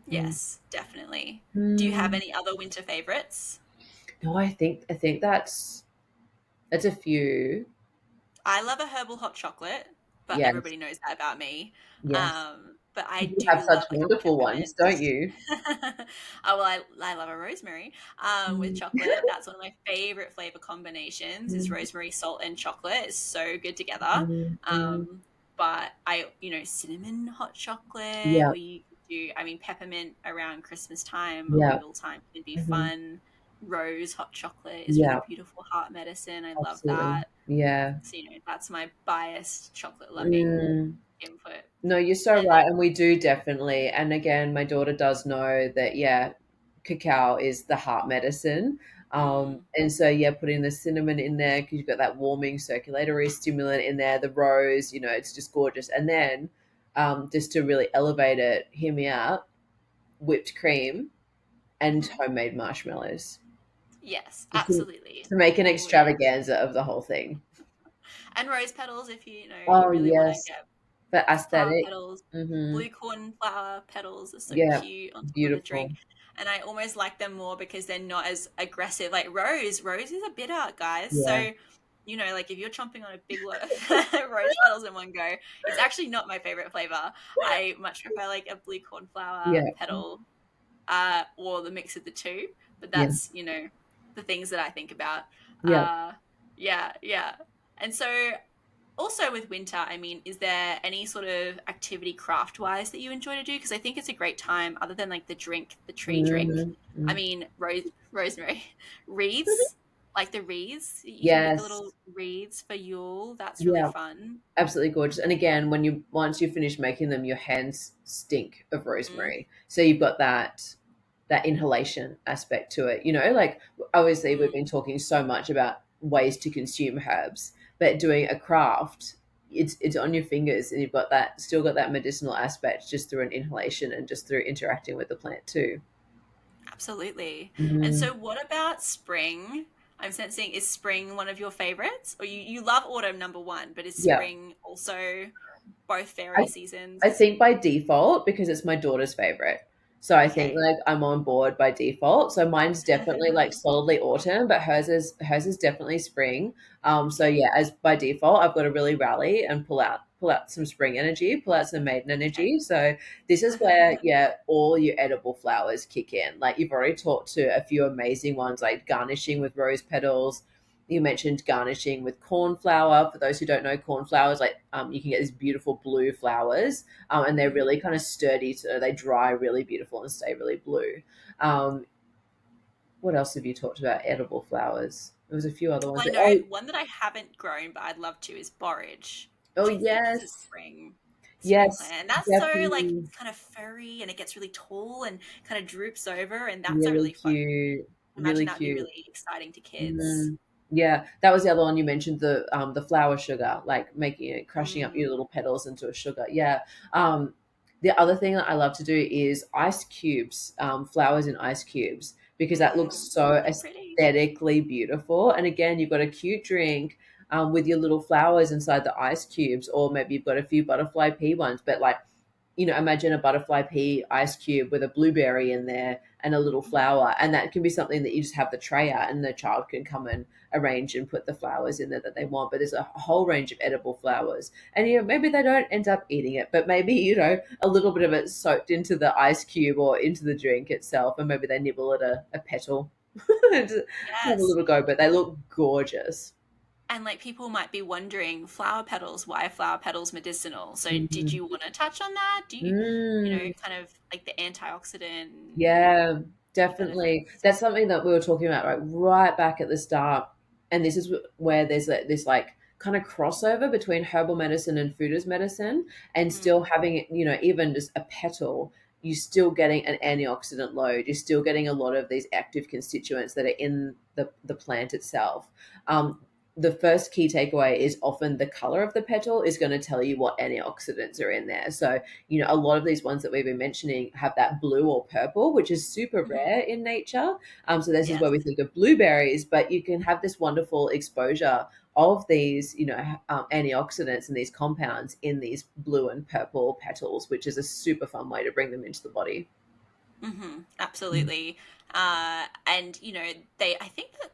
Mm. Yes, definitely. Do you have Mm. any other winter favorites? No, I think that's a few. I love a herbal hot chocolate, but Yes, everybody knows that about me. yes. But I You have do such love like a wonderful ones, peppermint. don't you? Oh well, I love a rosemary with Mm. chocolate. That's one of my favorite flavor combinations. Is Mm. rosemary, salt, and chocolate. It's so good together. Mm. Mm. But cinnamon hot chocolate, Yeah, or you could do. I mean, peppermint around Christmas time or yeah. Yule time can be Hmm. fun. Rose hot chocolate is really Yeah, beautiful heart medicine. I love absolutely. that. Yeah. So, that's my biased chocolate loving Mm. input. No, you're so And right, and we do definitely. And again, my daughter does know that, yeah, cacao is the heart medicine. then, And so, yeah, putting the cinnamon in there because you've got that warming circulatory stimulant in there, the rose, it's just gorgeous. And then, just to really elevate it, hear me out, whipped cream and mhm. homemade marshmallows Yes, to, absolutely. to make an Oh yeah. extravaganza of the whole thing. And rose petals if you Oh, really want to yes, get the flower aesthetic. petals. Hmm. Blue cornflower petals are so Yeah, cute on top of the beautiful. drink. And I almost like them more because they're not as aggressive. Like rose is a bitter, guys. Yeah. So, like if you're chomping on a big lot of rose petals in one go, it's actually not my favorite flavor. I much prefer like a blue cornflower Yeah. petal, or the mix of the two. But Yeah. that's, the things that I think about. Yeah. Yeah, yeah. And so also with winter, I mean, is there any sort of activity craft wise that you enjoy to do? Because I think it's a great time, other than like the tree drink. Mhm, I mm. mean, rosemary, wreaths, like the wreaths. You can make the Yes. little wreaths for Yule. That's really Yeah, fun. absolutely gorgeous. And again, once you finish making them, your hands stink of Mm, rosemary. So you've got that inhalation aspect to it. Like obviously we've mm. been talking so much about ways to consume herbs, but doing a craft, it's on your fingers and you've got that still got that medicinal aspect just through an inhalation and just through interacting with the plant too. Absolutely. And Mm. so, what about spring? I'm sensing, is spring one of your favorites? Or you love autumn number one, but is Yeah. spring also both I fairy I seasons? think by default because it's my daughter's favorite. So I think Okay. like I'm on board by default. So mine's definitely like solidly autumn, but hers is definitely spring. So Okay. yeah, as by default, I've got to really rally and pull out some spring energy, pull out some maiden Okay. energy. So this is where yeah, all your edible flowers kick in. Like you've already talked to a few amazing ones like garnishing with rose petals. You mentioned garnishing with cornflower. For those who don't know, cornflowers, like you can get these beautiful blue flowers, and they're Mhm. really kind of sturdy. So they dry really beautiful and stay really blue. Um, what else have you talked about? Edible flowers. There was a few other ones. Well, I know Oh, one that I haven't grown, but I'd love to is borage, oh which I think is a yes, spring yes, plant. And that's so like definitely, it's kind of furry and it gets really tall and kind of droops over, and that's a really really fun. cute, Imagine really that'd be cute. really exciting to kids. Mm. Yeah, that was the other one you mentioned, the flour sugar, like making it crushing up your Mm. little petals into a sugar. Yeah. The other thing that I love to do is ice cubes, flowers in ice cubes, because that looks so So pretty. aesthetically beautiful. And again, you've got a cute drink with your little flowers inside the ice cubes, or maybe you've got a few butterfly pea ones, but like imagine a butterfly pea ice cube with a blueberry in there and a little Mhm. flower. And that can be something that you just have the tray out and the child can come and arrange and put the flowers in there that they want. But there's a whole range of edible flowers. And maybe they don't end up eating it, but maybe, a little bit of it soaked into the ice cube or into the drink itself. And maybe they nibble at a petal and just have a Yes. little go, but they look gorgeous. And like people might be wondering, flower petals, why are flower petals medicinal? So did Mm. you want to touch on that? Do you know, Mm. kind of like the antioxidant Yeah, definitely. benefits? That's something that we were talking about right back at the start. And this is where there's this like kind of crossover between herbal medicine and food as medicine, and still Mm, having it, even just a petal, you're still getting an antioxidant load. You're still getting a lot of these active constituents that are in the plant itself. The first key takeaway is often the color of the petal is going to tell you what antioxidants are in there. So a lot of these ones that we've been mentioning have that blue or purple, which is super mhm. rare in nature. So this is Yes. where we think of blueberries, but you can have this wonderful exposure of these, antioxidants and these compounds in these blue and purple petals, which is a super fun way to bring them into the body. Absolutely. And I think that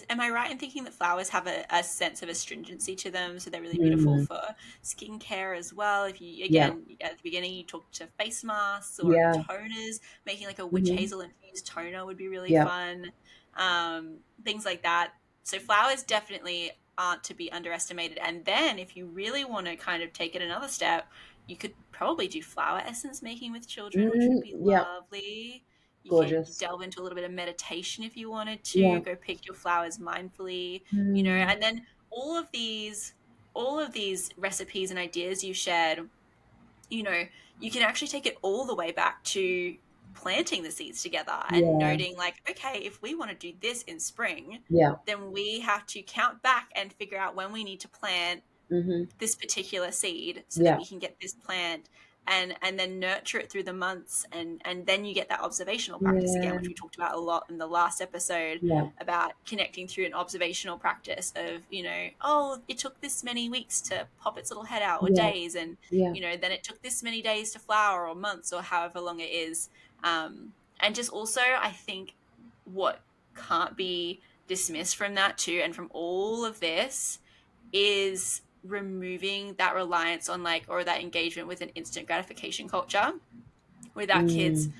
am I right in thinking that flowers have a sense of astringency to them, so they're really beautiful Mm, for skincare as well. If you, yeah, again, at the beginning, you talked to face masks or yeah, toners, making like a witch hmm, hazel infused toner would be really yeah, fun. Things like that. So flowers definitely aren't to be underestimated. And then if you really want to kind of take it another step, you could probably do flower essence making with children, which would be yeah, lovely. You could gorgeous. delve into a little bit of meditation if you wanted to, Yeah, go pick your flowers mindfully, mm, and then all of these all of these recipes and ideas you shared, you know, you can actually take it all the way back to planting the seeds together and yeah, noting like, okay, if we want to do this in spring, yeah, then we have to count back and figure out when we need to plant hmm, this particular seed so that yeah, we can get this plant and then nurture it through the months, and then you get that observational practice again, yeah, which we talked about a lot in the last episode, yeah, about connecting through an observational practice of, oh, it took this many weeks to pop its little head out, or yeah, days, and yeah, then it took this many days to flower, or months, or however long it is. And just also, I think what can't be dismissed from that too, and from all of this, is removing that reliance on, like, or that engagement with an instant gratification culture with mm,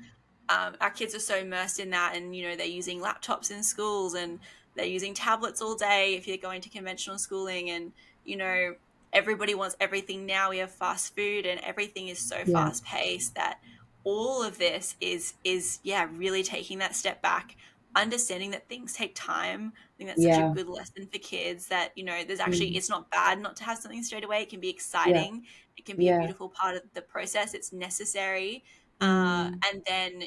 our kids are so immersed in that, and they're using laptops in schools, and they're using tablets all day if you're going to conventional schooling, and you know everybody wants everything now. We have fast food and everything is so yeah, fast paced that all of this is yeah, really taking that step back, understanding that things take time. I think that's such a yeah, good lesson for kids, that there's actually, mm, it's not bad not to have something straight away. It can be yeah, exciting, it can be a yeah, beautiful part of the process, it's necessary. mm, And then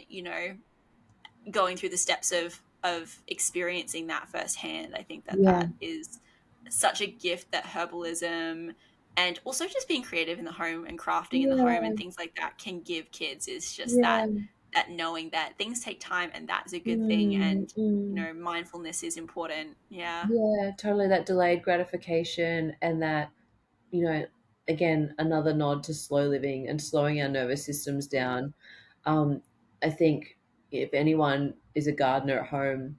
going through the steps of experiencing that firsthand, I think that yeah, that is such a gift that herbalism, and also just being creative in the home and crafting in the home yeah, and things like that, can give kids, is just yeah, that knowing that things take time, and that's a good thing, mm, and mm. mindfulness is important. Yeah. Yeah, totally. That delayed gratification and that, you know, again, another nod to slow living and slowing our nervous systems Mm. down. um, I think if anyone is a gardener at home,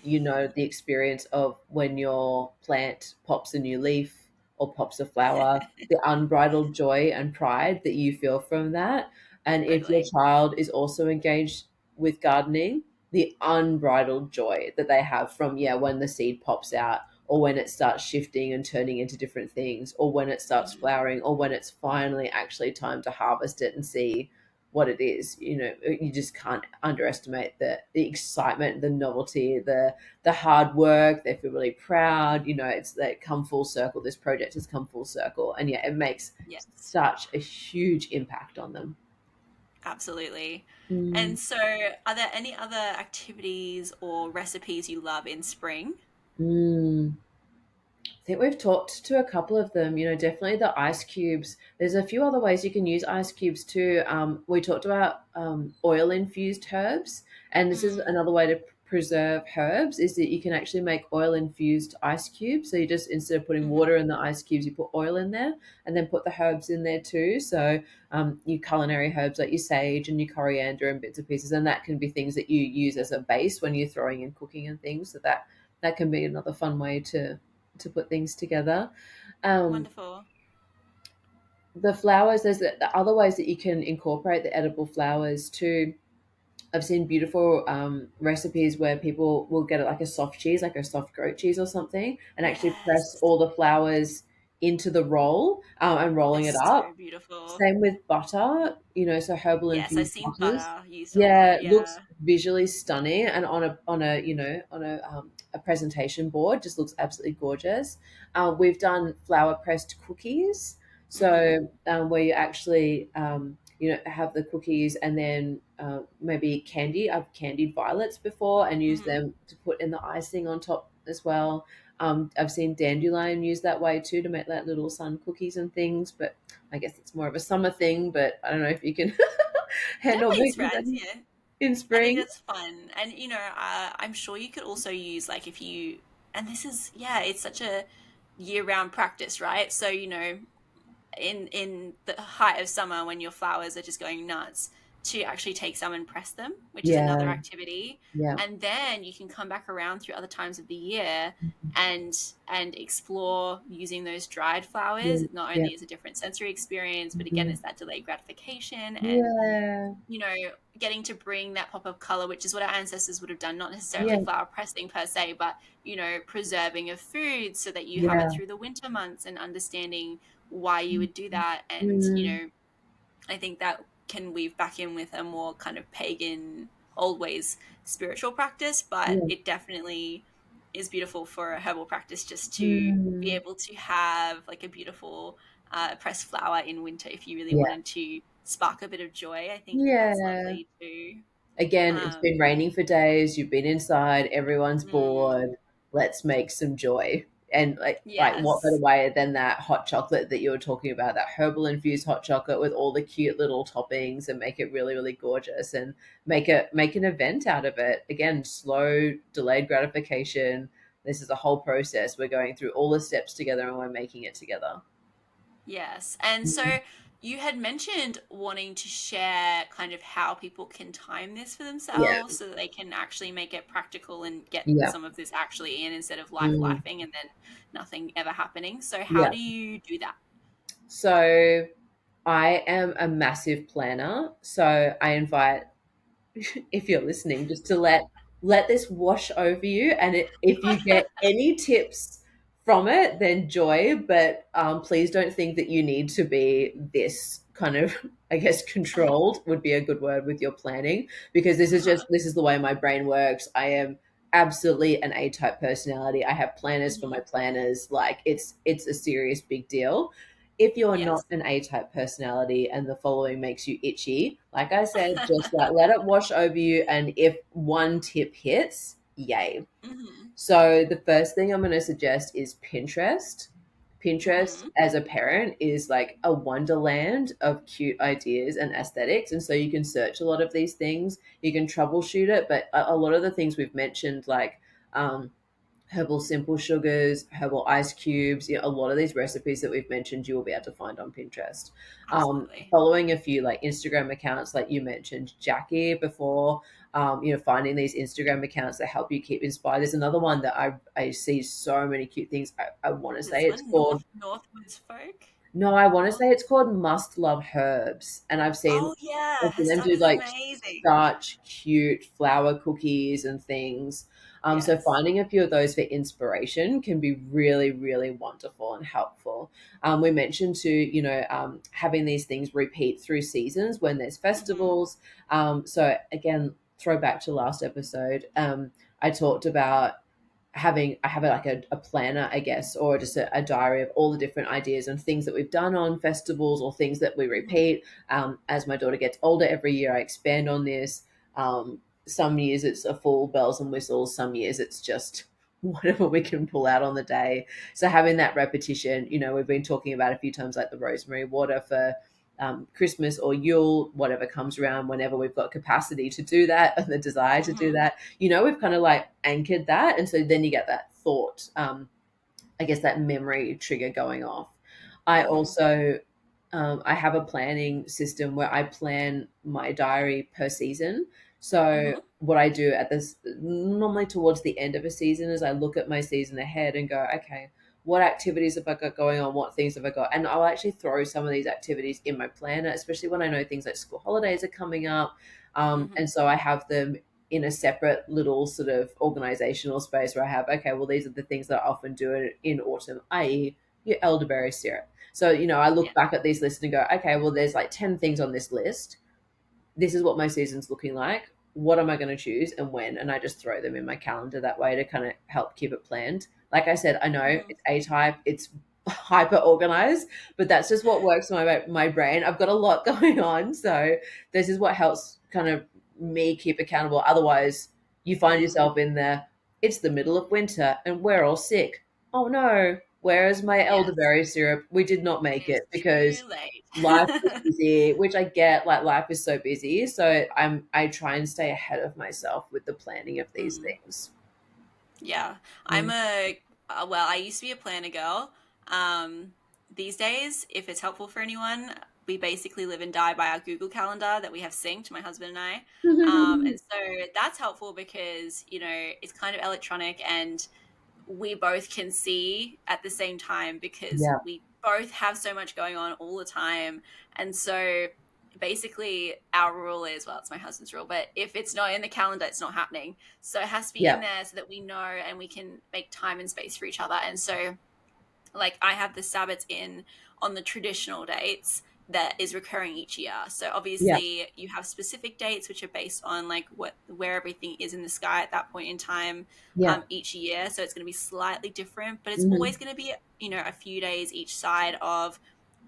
you know the experience of when your plant pops a new leaf or pops a flower, the unbridled joy and pride that you feel from that. And if your Totally. child is also engaged with gardening, the unbridled joy that they have from, yeah, when the seed pops out, or when it starts shifting and turning into different things, or when it starts Hmm. flowering, or when it's finally actually time to harvest it and see what it is. You know, you just can't underestimate the excitement, the novelty, the hard work. They feel really proud. You know, it's that come full circle. This project has come full circle, and yeah, it makes Yes, such a huge impact on them. absolutely. Mm. And so, are there any other activities or recipes you love in spring? Mm. I think we've talked to a couple of them. You know, definitely the ice cubes. There's a few other ways you can use ice cubes too. We talked about oil infused herbs, and this is Mm. another way to preserve herbs is that you can actually make oil infused ice cubes. So you just, instead of putting Hmm. water in the ice cubes, you put oil in there, and then put the herbs in there too. So your culinary herbs like your sage and your coriander and bits and pieces, and that can be things that you use as a base when you're throwing in cooking and things. So that can be another fun way to put things together. Um, Wonderful. the flowers, there's the other ways that you can incorporate the edible flowers too. I've seen beautiful recipes where people will get it like a soft cheese, like a soft goat cheese or something, and actually press Yes, all the flowers into the roll, and rolling it it's so up. beautiful. Same with butter, you know, so herbal Yes, I've infused seen butters. butter used a Yeah, lot. it looks Yeah. visually stunning, and on a presentation board, just looks absolutely gorgeous. We've done flour pressed cookies, Hmm. so where you actually have the cookies and then maybe candy. I've candied violets before and used Hmm. them to put in the icing on top as well. I've seen dandelion used that way too to make like little sun cookies and things, but I guess it's more of a summer thing. But I don't know if you can handle Definitely making inspired. that Yeah. in I think spring. that's fun. And, I'm sure you could also use, like, if you, and this is, yeah, it's such a year round practice, right? So, in the height of summer when your flowers are just going nuts, to actually take some and press them, which is another Yeah, activity. yeah, And then you can come back around through other times of the year and explore using those dried flowers. yeah, Not yeah, only is a different sensory experience, but again, mhm, it's that delayed gratification and yeah, you know, getting to bring that pop of color, which is what our ancestors would have done, not necessarily yeah, flower pressing per se, but, preserving of food so that you have it yeah, through the winter months and understanding why you would do that. And, mm, I think that can weave back in with a more kind of pagan, old ways spiritual practice, but yeah, it definitely is beautiful for a herbal practice just to be mm, able to have like a beautiful pressed flower in winter if you really yeah, wanted to spark a bit of joy. I think that's yeah. lovely too. Again, it's Um, been raining for days, you've been inside, everyone's mm, bored. Let's make some joy. And like what better yes. way than that hot chocolate that you were talking about, that herbal infused hot chocolate with all the cute little toppings, and make it really, really gorgeous, and make an event out of it. Again, slow, delayed gratification. This is a whole process. We're going through all the steps together and we're making it together. Yes. And Mm. so you had mentioned wanting to share kind of how people can time this for Yeah. themselves so that they can actually make it practical and get Yeah. some of this actually in instead of life Mm. lifing and then nothing ever happening. So how Yeah. do you do that? So I am a massive planner. So I invite, if you're listening, just to let this wash over you. And if you get any tips from it, then joy. But please don't think that you need to be this kind of, I guess, controlled would be a good word with your planning, because this is the way my brain works. I am absolutely an A type personality. I have planners for my Mhm. planners. Like it's a serious big deal. If you're Yes. not an A type personality and the following makes you itchy, like I said, just like let it wash over you. And if one tip hits, yay. Hmm. So the first thing I'm going to suggest is Pinterest. Pinterest Hmm. as a parent is like a wonderland of cute ideas and aesthetics. And so you can search a lot of these things, you can troubleshoot it. But a lot of the things we've mentioned, like, um, herbal simple sugars, herbal ice cubes. A lot of these recipes that we've mentioned, you will be able to find on Pinterest. Absolutely. Following a few like Instagram accounts, like you mentioned, Jackie before. Finding these Instagram accounts that help you keep inspired. There's another one that I see so many cute things. I want to This say it's one, called Northwoods Folk. no, I want to North. say it's called Must Love Herbs, and Oh yeah, I've her seen them stuff do is like amazing. such cute flower cookies and things. So Yes. finding a few of those for inspiration can be really, really wonderful and helpful. We mentioned to having these things repeat through seasons when there's Hmm. festivals. So again, throw back to last episode. I talked about I have like a planner, I guess, or just a diary of all the different ideas and things that we've done on festivals or things that we Hmm. repeat. As my daughter gets older every year, I expand on this. Some years it's a full bells and whistles, some years it's just whatever we can pull out on the day. So having that repetition, we've been talking about a few times, like the rosemary water for Christmas or Yule, whatever comes around, whenever we've got capacity to do that and the desire to do Hmm. that, we've kind of like anchored that. And so then you get that thought, I guess that memory trigger going off. I Hmm. also, I have a planning system where I plan my diary per season. So Hmm. what I do at this normally towards the end of a season is I look at my season ahead and go, okay, what activities have I got going on? What things have I got? And I'll actually throw some of these activities in my planner, especially when I know things like school holidays are coming up. Hmm. And so I have them in a separate little sort of organizational space where I have, okay, well, these are the things that I often do in autumn, i.e., your elderberry syrup. So, I Yeah. look back at these lists and go, okay, well, there's like 10 things on this list. This is what my season's looking like. What am I going to choose and when? And I just throw them in my calendar that way to kind of help keep it planned. Like I said, I know Hmm. it's A type, it's hyper organized, but that's just what works my brain. I've got a lot going on. So this is what helps kind of me keep accountable. Otherwise, you find Mm. yourself in there, it's the middle of winter and we're all sick. Oh no, where is my Yes. elderberry syrup? We did not It make is it because too late. life was busy, which I get, like life is so busy. So I try and stay ahead of myself with the planning of these Mm. things. Yeah, I'm Mm. a well, I used to be a planner girl. Um, these days, if it's helpful for anyone, we basically live and die by our Google Calendar that we have synced, my husband and I. And so that's helpful because, it's kind of electronic and we both can see at the same time because Yeah, we both have so much going on all the time. And so basically our rule is, well, it's my husband's rule, but if it's not in the calendar, it's not happening. So it has to be in yeah, there so that we know and we can make time and space for each other. And so like I have the Sabbats in on the traditional dates that is recurring each year. So yeah, obviously you have specific dates which are based on like where everything is in the sky at that point in time yeah, each year. So it's going to be slightly different, but it's hmm always going to be a few days each side of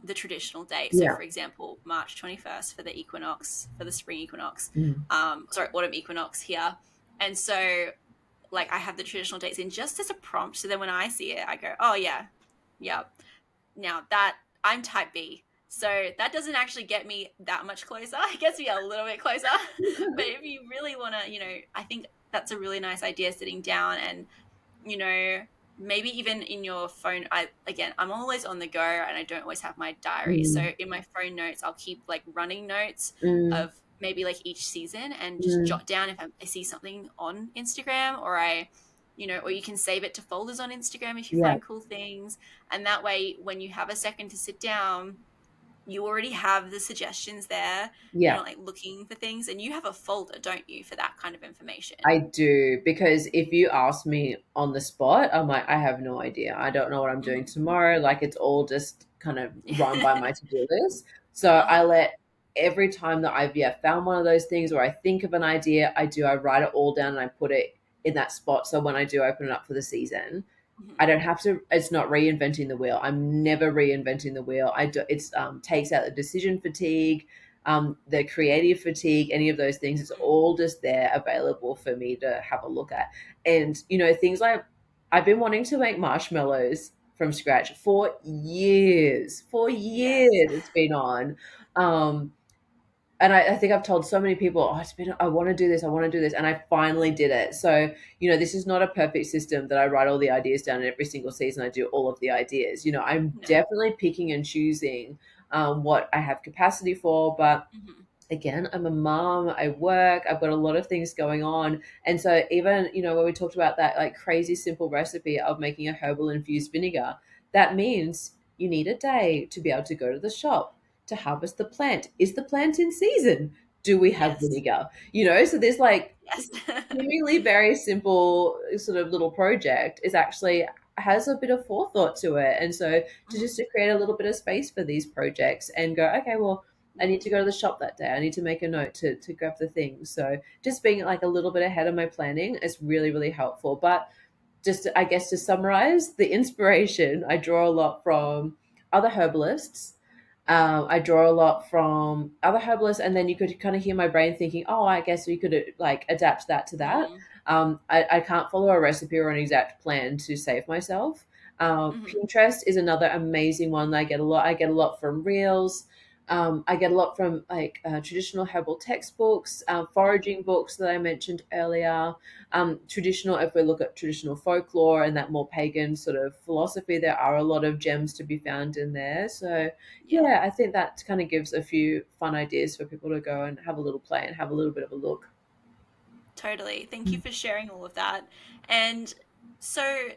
the traditional date. So yeah, for example, March 21st for the equinox, for the spring equinox, mm, sorry, autumn equinox here. And so like I have the traditional dates in just as a prompt. So then when I see it, I go, oh yeah, yeah. Now that I'm type B, so that doesn't actually get me that much closer. It gets me a little bit closer. But if you really want to, I think that's a really nice idea sitting down and, you know, maybe even in your phone. I'm always on the go and I don't always have my diary. mm, So in my phone notes, I'll keep like running notes mm, of maybe like each season and just mm, jot down if I see something on Instagram or or you can save it to folders on Instagram if you yeah, find cool things. And that way, when you have a second to sit down, you already have the suggestions there. You're yeah. not like looking for things, and you have a folder, don't you, for that kind of information? I do, because if you ask me on the spot, I'm like, I have no idea. I don't know what I'm doing Hmm. tomorrow. Like it's all just kind of run by my to-do list. So I Uh-huh. let every time that I've found one of those things or I think of an idea, I write it all down and I put it in that spot. So when I do open it up for the season, Hmm. I don't have to. It's not reinventing the wheel. I'm never reinventing the wheel. I do. It's takes out the decision fatigue, the creative fatigue, any of those things. It's all just there, available for me to have a look at. And things like I've been wanting to make marshmallows from scratch for years. For years, Yes. it's been on. Um, and I think I've told so many people, oh, I want to do this, I want to do this, and I finally did it. So, this is not a perfect system that I write all the ideas down, and every single season I do all of the ideas. I'm No. definitely picking and choosing what I have capacity for, but Hmm. again, I'm a mom, I work, I've got a lot of things going on. And so even, when we talked about that like crazy simple recipe of making a herbal infused vinegar, that means you need a day to be able to go to the shop to harvest the plant. Is the plant in season? Do we have Yes. vinegar? So there's like Yes. seemingly very simple sort of little project is actually has a bit of forethought to it. And so to create a little bit of space for these projects and go, okay, well, I need to go to the shop that day. I need to make a note to grab the things. So just being like a little bit ahead of my planning is really, really helpful. But just, I guess, to summarize, the inspiration, I draw a lot from other herbalists. I draw a lot from other herbalists, and then you could kind of hear my brain thinking, "Oh, I guess we could like adapt that to that." Mm-hmm. I can't follow a recipe or an exact plan to save myself. Hmm. Pinterest is another amazing one that I get a lot. I get a lot from reels. I get a lot from like traditional herbal textbooks, foraging books that I mentioned earlier. Traditional, if we look at traditional folklore and that more pagan sort of philosophy, there are a lot of gems to be found in there. So, Yeah. yeah, I think that kind of gives a few fun ideas for people to go and have a little play and have a little bit of a look. Totally. Thank you for sharing all of that. And so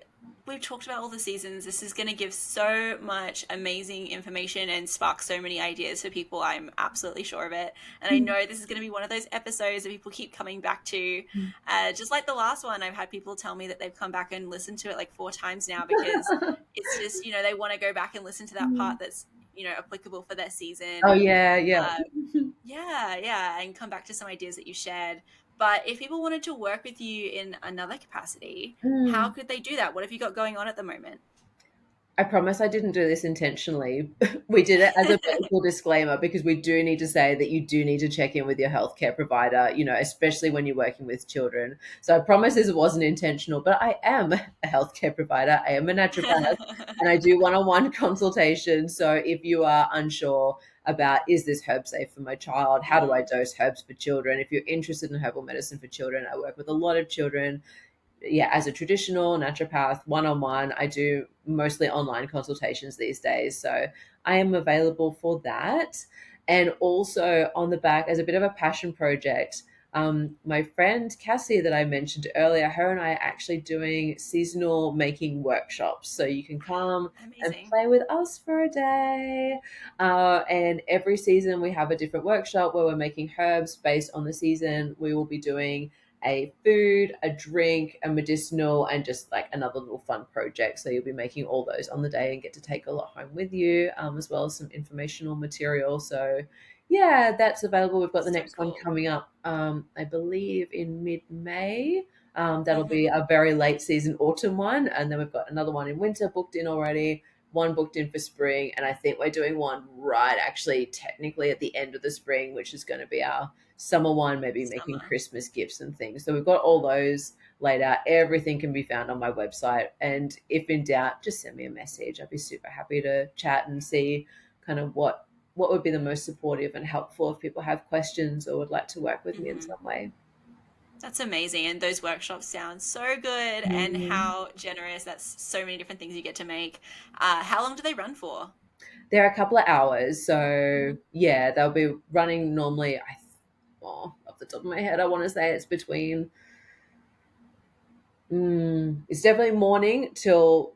we've talked about all the seasons. This is going to give so much amazing information and spark so many ideas for people. I'm absolutely sure of it. And I know this is going to be one of those episodes that people keep coming back to. Just like the last one, I've had people tell me that they've come back and listened to it like 4 times now because it's just, they want to go back and listen to that part that's, applicable for their season. Oh, And yeah, yeah. uh, yeah, yeah, and come back to some ideas that you shared. But if people wanted to work with you in another capacity, how Mm. could they do that? What have you got going on at the moment? I promise I didn't do this intentionally. We did it as a medical disclaimer because we do need to say that you do need to check in with your healthcare provider, especially when you're working with children. So I promise this wasn't intentional, but I am a healthcare provider. I am a naturopath and I do one-on-one consultations. So if you are unsure about is this herb safe for my child? How do I dose herbs for children? If you're interested in herbal medicine for children, I work with a lot of children. Yeah, as a traditional naturopath, one on one, I do mostly online consultations these days. So I am available for that. And also on the back, as a bit of a passion project, my friend Cassie, that I mentioned earlier, her and I are actually doing seasonal making workshops. So you can come and Amazing. play with us for a day. And every season we have a different workshop where we're making herbs based on the season. We will be doing a food, a drink, a medicinal, and just like another little fun project. So you'll be making all those on the day and get to take a lot home with you, as well as some informational material. So, yeah, that's available. We've got the So next one cool. coming up, I believe, in mid May. That'll be Hmm. a very late season autumn one. And then we've got another one in winter booked in already, one booked in for spring. And I think we're doing one right actually, technically, at the end of the spring, which is going to be our summer one, maybe making Summer. Christmas gifts and things. So we've got all those laid out. Everything can be found on my website. And if in doubt, just send me a message. I'd be super happy to chat and see kind of what would be the most supportive and helpful if people have questions or would like to work with me in Hmm. some way. That's amazing. And those workshops sound so good. And Mm. how generous. That's so many different things you get to make. How long do they run for? They're a couple of hours. So, Hmm. yeah, they'll be running normally, off the top of my head, I want to say it's between it's definitely morning till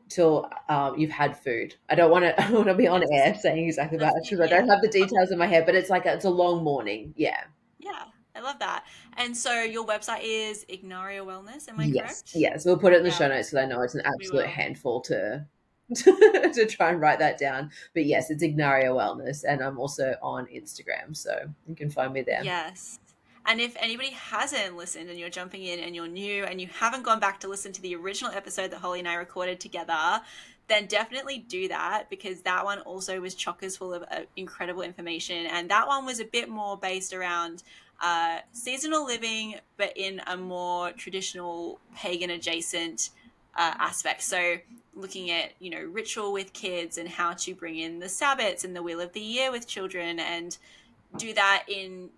you've had food. I don't want to I don't want to be on Yes. air saying exactly about That's, it because I yeah. don't have the details in my head, but it's a long morning. Yeah. Yeah. I love that. And so your website is Ignaria Wellness, am I Yes. correct? Yes. We'll put it in the Yeah, show notes because I know it's an we absolute will. handful to to try and write that down. But yes, it's Ignaria Wellness, and I'm also on Instagram, so you can find me there. Yes. And if anybody hasn't listened and you're jumping in and you're new and you haven't gone back to listen to the original episode that Holly and I recorded together, then definitely do that because that one also was chockers full of incredible information. And that one was a bit more based around seasonal living, but in a more traditional pagan adjacent aspect. So looking at, ritual with kids and how to bring in the Sabbats and the Wheel of the Year with children and do that in,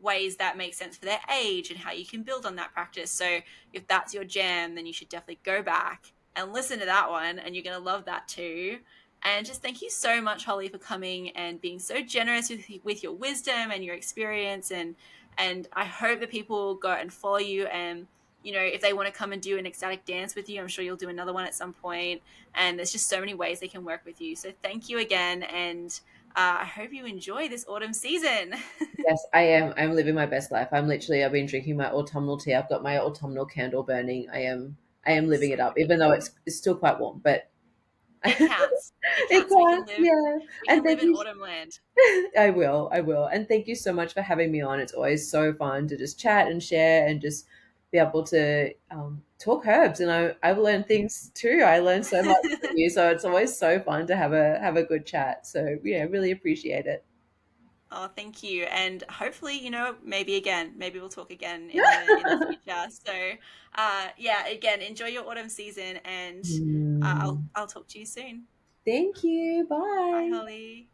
ways that make sense for their age and how you can build on that practice. So if that's your jam, then you should definitely go back and listen to that one, and you're going to love that too. And just thank you so much, Holly, for coming and being so generous with your wisdom and your experience. And I hope that people go and follow you. And, if they want to come and do an ecstatic dance with you, I'm sure you'll do another one at some point. And there's just so many ways they can work with you. So thank you again. And I hope you enjoy this autumn season. Yes, I am. I'm living my best life. I've been drinking my autumnal tea. I've got my autumnal candle burning. I am living So it up, good. even though it's still quite warm, but It counts. It it counts. We can, can live. yeah. We And can live thank in you. autumn land. I will. And thank you so much for having me on. It's always so fun to just chat and share and just be able to talk herbs. And I've learned things too. I learned so much from you. So it's always so fun to have a good chat. So yeah, really appreciate it. Oh, thank you. And hopefully, maybe again, maybe we'll talk again in the future. So, yeah, again, enjoy your autumn season, and Mm. I'll talk to you soon. Thank you. Bye, Bye. Holly.